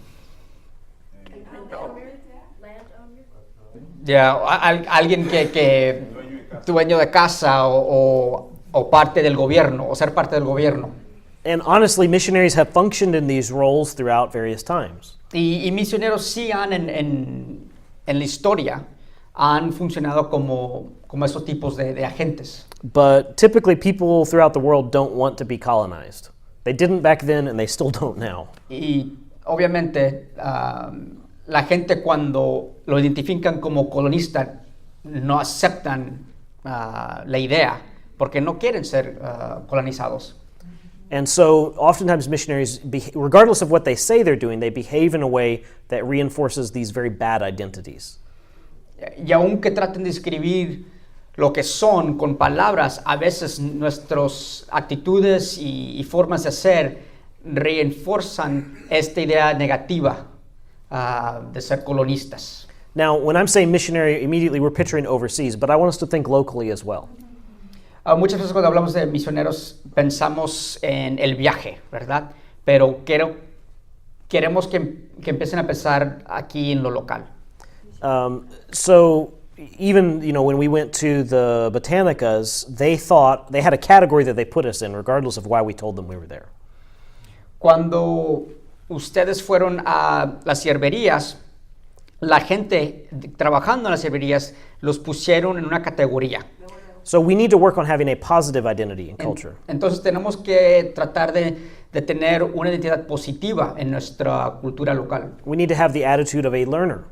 Alguien que dueño de casa o parte del gobierno, o ser parte del gobierno. And honestly, missionaries have functioned in these roles throughout various times. Y misioneros sí en la historia han funcionado como esos tipos de agentes. But typically people throughout the world don't want to be colonized. They didn't back then and they still don't now. Y obviamente la gente cuando lo identifican como colonista no aceptan la idea porque no quieren ser colonizados. And so oftentimes missionaries, regardless of what they say they're doing, they behave in a way that reinforces these very bad identities. Y aunque traten de escribir lo que son con palabras, a veces nuestras actitudes y formas de ser refuerzan esta idea negativa de ser colonistas. Now, when I'm saying missionary, immediately we're picturing overseas, but I want us to think locally as well. Muchas veces cuando hablamos de misioneros pensamos en el viaje, ¿verdad? Pero queremos que empiecen a pensar aquí en lo local. So even, when we went to the Botanicas, they thought they had a category that they put us in, regardless of why we told them we were there. Cuando ustedes fueron a las cierverías, la gente trabajando en las cierverías los pusieron en una categoría. So we need to work on having a positive identity and culture. Entonces tenemos que tratar de tener una identidad positiva en nuestra cultura local. We need to have the attitude of a learner.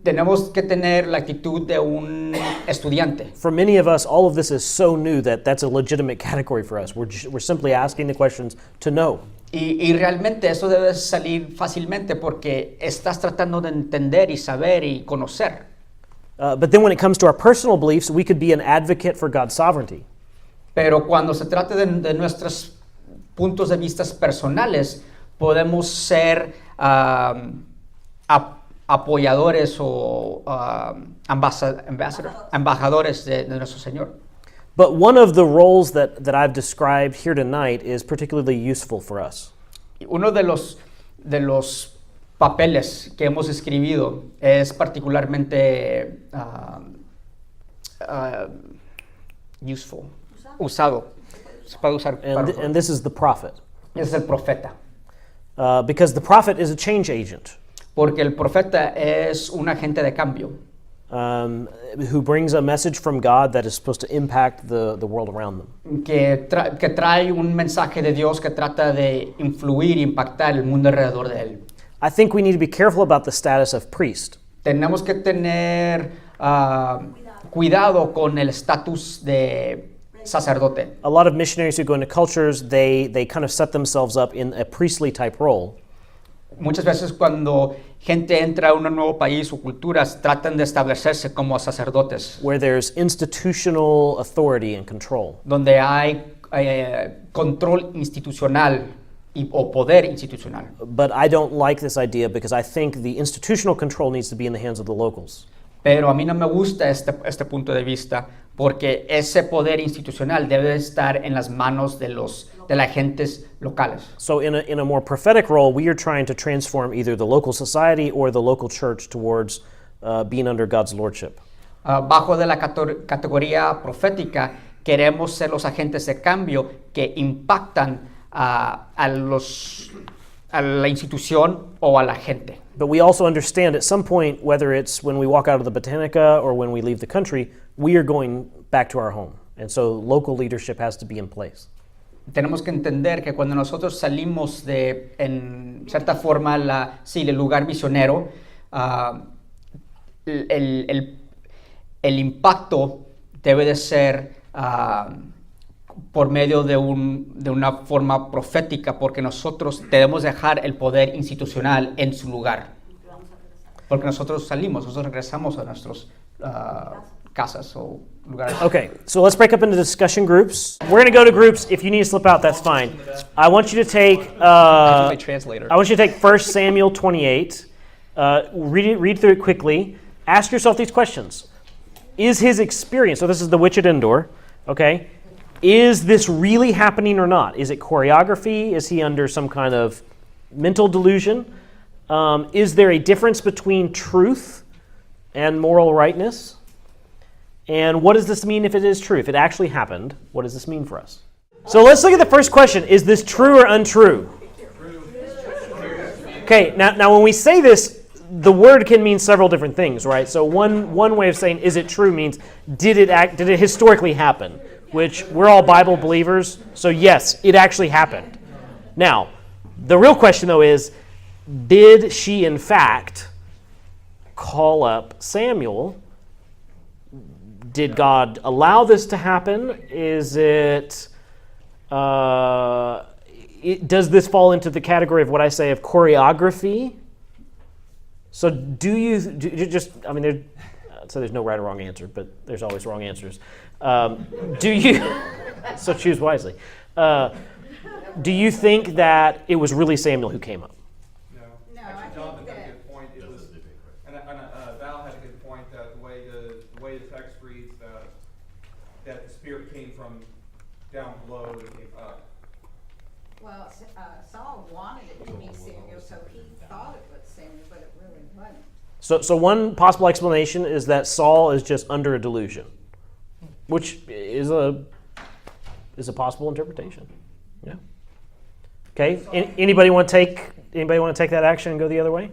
Tenemos que tener la actitud de un estudiante. For many of us, all of this is so new that that's a legitimate category for us. We're simply asking the questions to know. Y realmente eso debe salir fácilmente porque estás tratando de entender y saber y conocer. But then when it comes to our personal beliefs, we could be an advocate for God's sovereignty. Pero cuando se trata de nuestros puntos de vista personales, podemos ser apoyadores o embajadores de nuestro Señor. But one of the roles that I've described here tonight is particularly useful for us. Uno de los papeles que hemos escribido es particularmente usado. Se puede usar And this is the prophet. Es el profeta. Because the prophet is a change agent. Porque el profeta es un agente de cambio. Who brings a message from God that is supposed to impact the world around them. Que trae un mensaje de Dios que trata de influir e impactar el mundo alrededor de él. I think we need to be careful about the status of priest. Tenemos que tener cuidado con el estatus de sacerdote. A lot of missionaries who go into cultures, they kind of set themselves up in a priestly type role. Muchas veces cuando gente entra a un nuevo país o culturas, tratan de establecerse como sacerdotes. Where there's institutional authority and control. Donde hay control institucional o poder institucional. But I don't like this idea because I think the institutional control needs to be in the hands of the locals. Pero a mí no me gusta este punto de vista porque ese poder institucional debe estar en las manos de las gentes locales. So in a more prophetic role, we are trying to transform either the local society or the local church towards being under God's lordship. Bajo de la categoría profética, queremos ser los agentes de cambio que impactan a la institución o a la gente. But we also understand at some point, whether it's when we walk out of the Botanica or when we leave the country, we are going back to our home. And so local leadership has to be in place. Tenemos que entender que cuando nosotros salimos en cierta forma, el lugar misionero, el impacto debe de ser por medio de una forma profética, porque nosotros debemos dejar el poder institucional en su lugar. Porque nosotros regresamos a nuestras casas o lugares. Okay, so let's break up into discussion groups. We're going to go to groups. If you need to slip out, that's fine. I want you to take. I want you to take 1 Samuel 28. Read through it quickly. Ask yourself these questions: is his experience? So this is the witch at Endor. Okay. Is this really happening or not? Is it choreography? Is he under some kind of mental delusion? Is there a difference between truth and moral rightness? And what does this mean if it is true? If it actually happened, what does this mean for us? So let's look at the first question. Is this true or untrue? Okay, now when we say this, the word can mean several different things, right? So one way of saying is it true means did it historically happen? Which we're all Bible believers, so yes, it actually happened. Now, the real question though is, did she in fact call up Samuel? Did God allow this to happen? Is it, does this fall into the category of what I say of choreography? So there's no right or wrong answer, but there's always wrong answers. So choose wisely. Do you think that it was really Samuel who came up? No, actually, Jonathan had a good point. It was, and Val had a good point that the way the text reads that that the spirit came from down below and came up. Well, Saul wanted it to be Samuel, so he thought it was Samuel, but it really wasn't. So one possible explanation is that Saul is just under a delusion, which is a possible interpretation. Yeah. Okay. Anybody want to take that action and go the other way?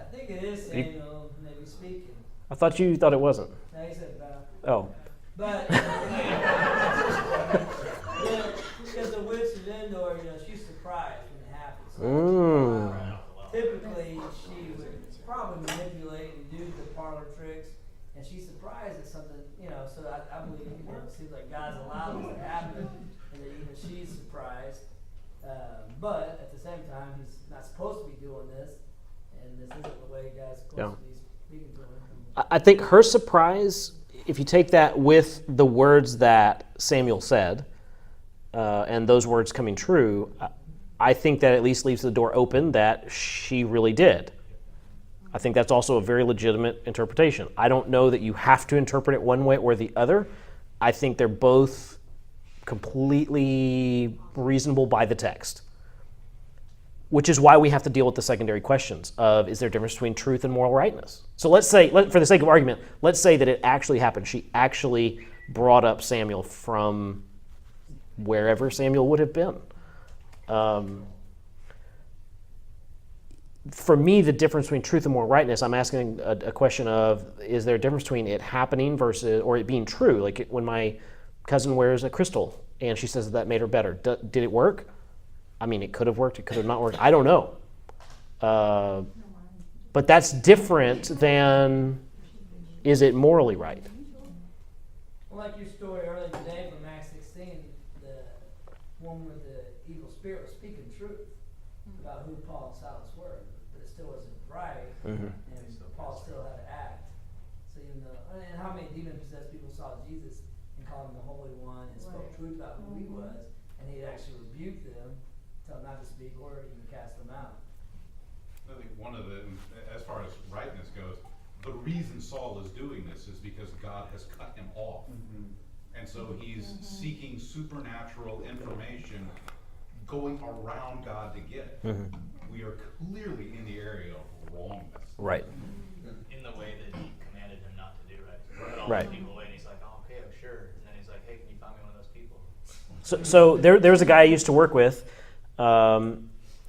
I think it is Samuel, maybe speaking. I thought you thought it wasn't. No, he said about. Oh. But because the witch of Endor, she's surprised when it happens. Typically, she would probably manipulate and do the parlor tricks, and she's surprised at something, So I believe it seems like God's allowed this to happen, and that even she's surprised. But at the same time, he's not supposed to be doing this, and this isn't the way God's supposed to be speaking to him. I think her surprise, if you take that with the words that Samuel said, and those words coming true, I think that at least leaves the door open that she really did. I think that's also a very legitimate interpretation. I don't know that you have to interpret it one way or the other. I think they're both completely reasonable by the text, which is why we have to deal with the secondary questions of, is there a difference between truth and moral rightness? So let's say, for the sake of argument, let's say that it actually happened. She actually brought up Samuel from wherever Samuel would have been. For me, the difference between truth and moral rightness, I'm asking a question of, is there a difference between it happening versus, or it being true? Like when my cousin wears a crystal and she says that made her better. Did it work? I mean, it could have worked, it could have not worked. I don't know. But that's different than, is it morally right? Well, like your story earlier today from Acts 16, the woman with the evil spirit was speaking truth about who Paul and Silas were, but it still wasn't right, and Paul still had to act. So even though, and how many demon-possessed people saw Jesus and called him the Holy One and spoke truth about who he was, and he actually rebuked them, tell them not to speak or even cast them out. I think one of the, as far as rightness goes, the reason Saul is doing this is because God has cut him off. And so he's seeking supernatural information, going around God to get it. We are clearly in the area of wrongness. Right. In the way that he commanded him not to do, right? Put all Right. those people away, and he's like, oh, okay, sure. And then he's like, hey, can you find me one of those people? So there was a guy I used to work with.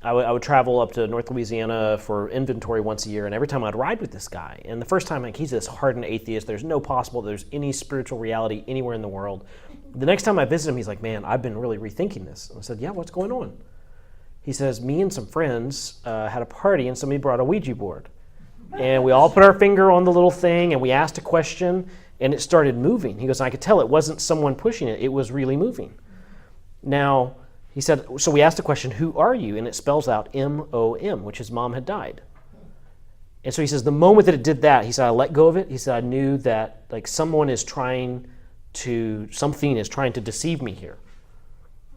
I would travel up to North Louisiana for inventory once a year, and every time I'd ride with this guy. And the first time, like, he's this hardened atheist. There's no possible there's any spiritual reality anywhere in the world. The next time I visit him, he's like, man, I've been really rethinking this. And I said, yeah, what's going on? He says, me and some friends had a party, and somebody brought a Ouija board. And we all put our finger on the little thing, and we asked a question, and it started moving. He goes, I could tell it wasn't someone pushing it. It was really moving. Now, he said, so we asked the question, who are you? And it spells out M-O-M, which his mom had died. And so he says, the moment that it did that, he said, I let go of it. He said, I knew that like something is trying to deceive me here.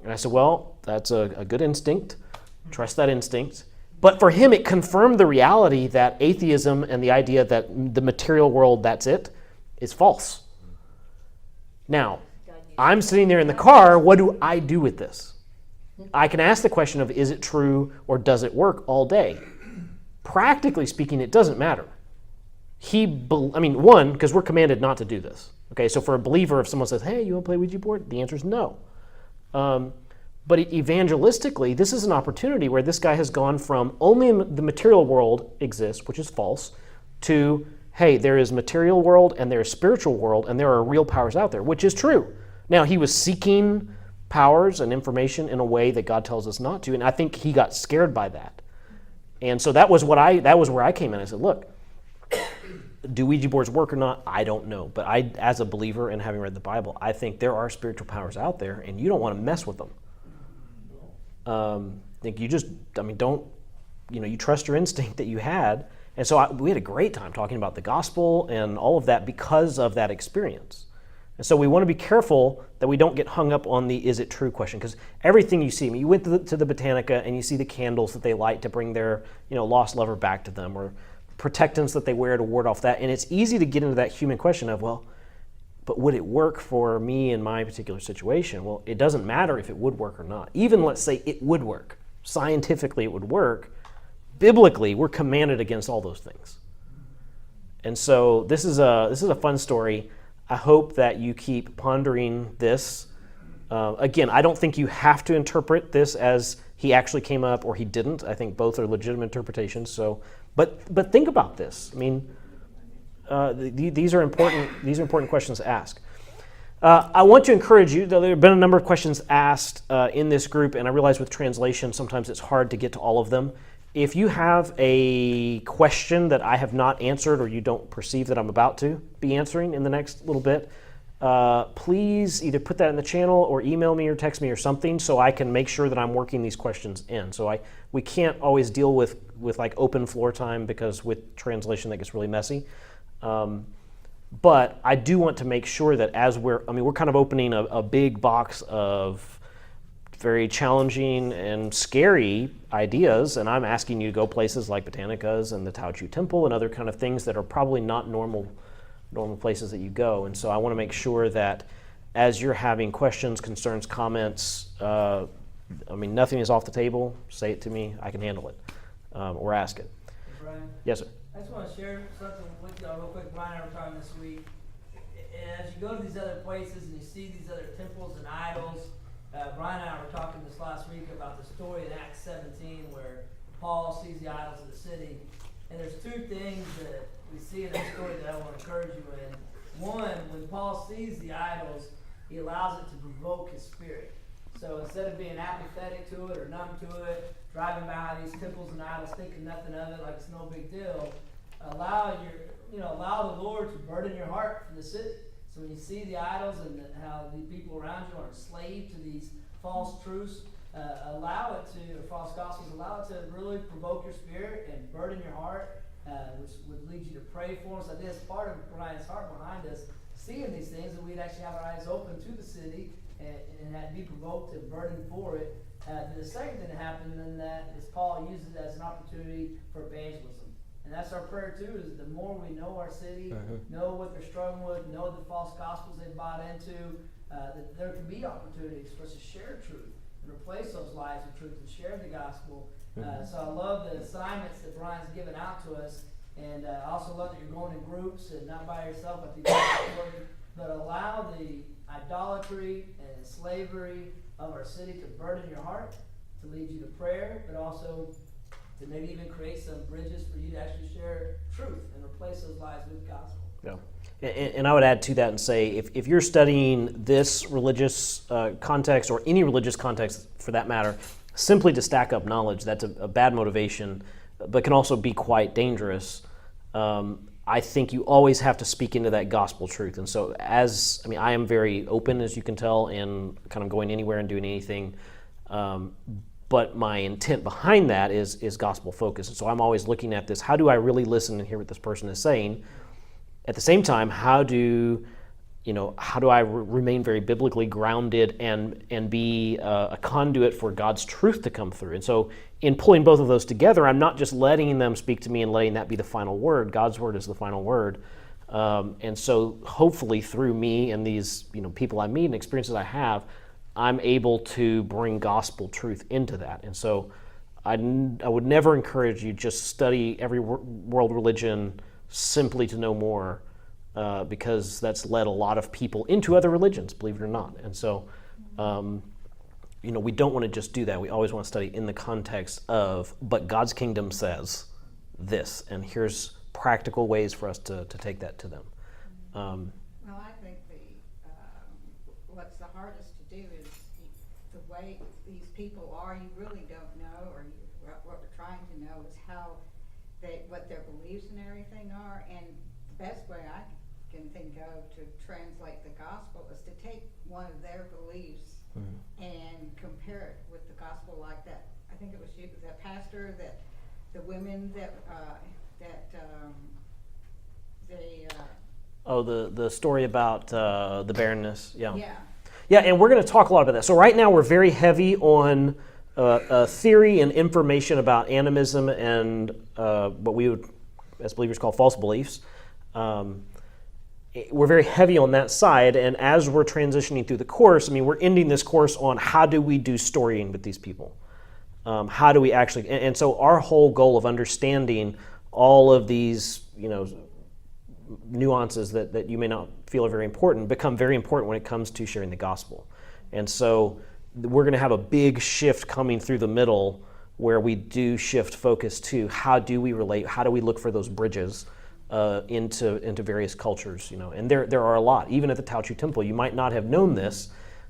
And I said, well, that's a good instinct. Trust that instinct. But for him, it confirmed the reality that atheism and the idea that the material world, that's it, is false. Now, I'm sitting there in the car. What do I do with this? I can ask the question of, is it true or does it work all day? Practically speaking, it doesn't matter. One, because we're commanded not to do this. Okay, so for a believer, if someone says, hey, you want to play Ouija board? The answer is no. But evangelistically, this is an opportunity where this guy has gone from only the material world exists, which is false, to, hey, there is material world and there is spiritual world and there are real powers out there, which is true. Now, he was seeking powers and information in a way that God tells us not to, and I think he got scared by that. And so that was where I came in. I said, look, do Ouija boards work or not? I don't know. But as a believer and having read the Bible, I think there are spiritual powers out there, and you don't want to mess with them. You trust your instinct that you had. And so we had a great time talking about the gospel and all of that because of that experience. And so we want to be careful that we don't get hung up on the is it true question, because everything you see, you went to the Botanica and you see the candles that they light to bring their lost lover back to them, or protectants that they wear to ward off that. And it's easy to get into that human question of, well, but would it work for me in my particular situation? Well, it doesn't matter if it would work or not. Even let's say it would work. Scientifically, it would work. Biblically, we're commanded against all those things. And so this is a fun story. I hope that you keep pondering this. Again, I don't think you have to interpret this as he actually came up or he didn't. I think both are legitimate interpretations. So, but think about this. I mean, these are important questions to ask. I want to encourage you, though there have been a number of questions asked in this group, and I realize with translation sometimes it's hard to get to all of them. If you have a question that I have not answered or you don't perceive that I'm about to be answering in the next little bit, please either put that in the channel or email me or text me or something so I can make sure that I'm working these questions in. So we can't always deal with like open floor time because with translation that gets really messy. But I do want to make sure that as we're kind of opening a big box of very challenging and scary ideas, and I'm asking you to go places like Botanicas and the Tao Chu Temple and other kind of things that are probably not normal places that you go. And so I want to make sure that as you're having questions, concerns, comments, nothing is off the table. Say it to me. I can handle it, or ask it. Hey, Brian? Yes, sir. I just want to share something with y'all real quick. Brian and I were talking this week. As you go to these other places and you see these other temples and idols, Brian and I were talking this last week about the story in Acts 17 where Paul sees the idols of the city. And there's two things that we see in that story that I want to encourage you in. One, when Paul sees the idols, he allows it to provoke his spirit. So instead of being apathetic to it or numb to it, driving by these temples and idols, thinking nothing of it, like it's no big deal, allow the Lord to burden your heart for the city. So when you see the idols and how the people around you are enslaved to these false truths, false gospels, allow it to really provoke your spirit and burden your heart, which would lead you to pray for us. I think that's part of Brian's heart behind us, seeing these things, that we'd actually have our eyes open to the city and be provoked and burdened for it. The second thing that happened in that is Paul uses it as an opportunity for evangelism. And that's our prayer too, is the more we know our city, know what they're struggling with, know the false gospels they've bought into, that there can be opportunities for us to share truth and replace those lies with truth and share the gospel. So I love the assignments that Brian's given out to us, and I also love that you're going in groups and not by yourself, but allow the idolatry and slavery of our city to burden your heart, to lead you to prayer, but also to maybe even create some bridges for you to actually share truth and replace those lies with gospel. Yeah. And I would add to that and say, if you're studying this religious context or any religious context for that matter, simply to stack up knowledge, that's a bad motivation, but can also be quite dangerous. I think you always have to speak into that gospel truth. And so I am very open, as you can tell, and kind of going anywhere and doing anything. But my intent behind that is gospel focused. And so I'm always looking at this, how do I really listen and hear what this person is saying? At the same time, how do I remain very biblically grounded and be a conduit for God's truth to come through? And so in pulling both of those together, I'm not just letting them speak to me and letting that be the final word. God's word is the final word. And so hopefully through me and these people I meet and experiences I have, I'm able to bring gospel truth into that. And so I would never encourage you just study every world religion simply to know more, because that's led a lot of people into other religions, believe it or not. And so, we don't want to just do that. We always want to study in the context of, but God's kingdom says this, and here's practical ways for us to take that to them. Well, I think what's the hardest to do is the way these people are. You really don't know, or what we're trying to know is what their beliefs and everything are. And the best way I can think of to translate the gospel is to take one of their beliefs and compare it with the gospel, like that. I think it was you, that pastor, that the women that the story about the barrenness. Yeah, and we're going to talk a lot about that. So right now we're very heavy on theory and information about animism and what we would, as believers, call false beliefs. we're very heavy on that side, and as we're transitioning through the course, I mean, we're ending this course on how do we do storying with these people? How do we actually, and so our whole goal of understanding all of these, nuances that you may not feel are very important become very important when it comes to sharing the gospel. And so we're going to have a big shift coming through the middle where we do shift focus to how do we relate, how do we look for those bridges into various cultures, and there are a lot. Even at the Taochu Temple, you might not have known this,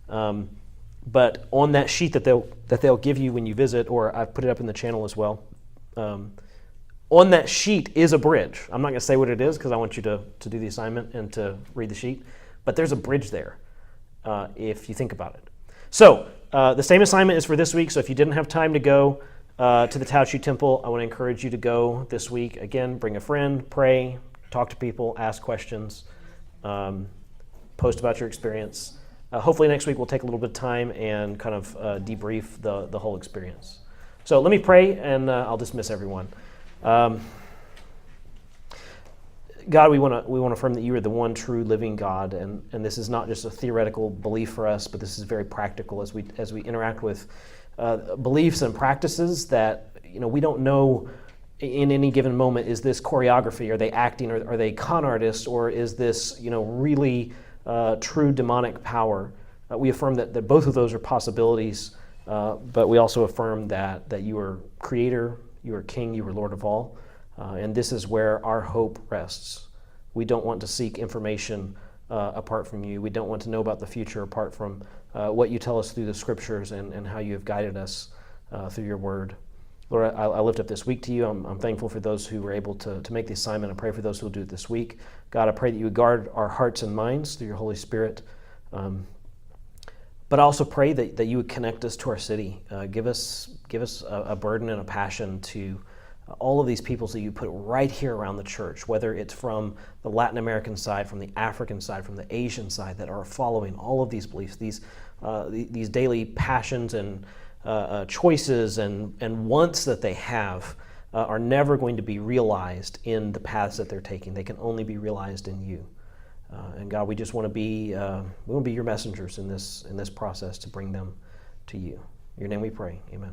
but on that sheet that they'll give you when you visit, or I've put it up in the channel as well, on that sheet is a bridge. I'm not going to say what it is because I want you to do the assignment and to read the sheet, but there's a bridge there if you think about it. So the same assignment is for this week, so if you didn't have time to go to the Taochu Temple, I want to encourage you to go this week. Again, bring a friend, pray, talk to people, ask questions, post about your experience. Hopefully next week we'll take a little bit of time and kind of debrief the whole experience. So let me pray and I'll dismiss everyone. God, we want to affirm that you are the one true living God, and this is not just a theoretical belief for us, but this is very practical as we interact with beliefs and practices that we don't know in any given moment. Is this choreography? Are they acting? Are they con artists? Or is this really true demonic power? We affirm that both of those are possibilities, but we also affirm that you are creator, you are king, you are Lord of all. And this is where our hope rests. We don't want to seek information apart from you. We don't want to know about the future apart from what you tell us through the scriptures and how you have guided us through your word. Lord, I lift up this week to you. I'm thankful for those who were able to make the assignment. I pray for those who will do it this week. God, I pray that you would guard our hearts and minds through your Holy Spirit. But I also pray that you would connect us to our city. Give us a burden and a passion to all of these peoples that you put right here around the church, whether it's from the Latin American side, from the African side, from the Asian side, that are following all of these beliefs, these daily passions and choices and wants that they have are never going to be realized in the paths that they're taking. They can only be realized in you. And God, we just want to be your messengers in this process to bring them to you. In your name we pray. Amen.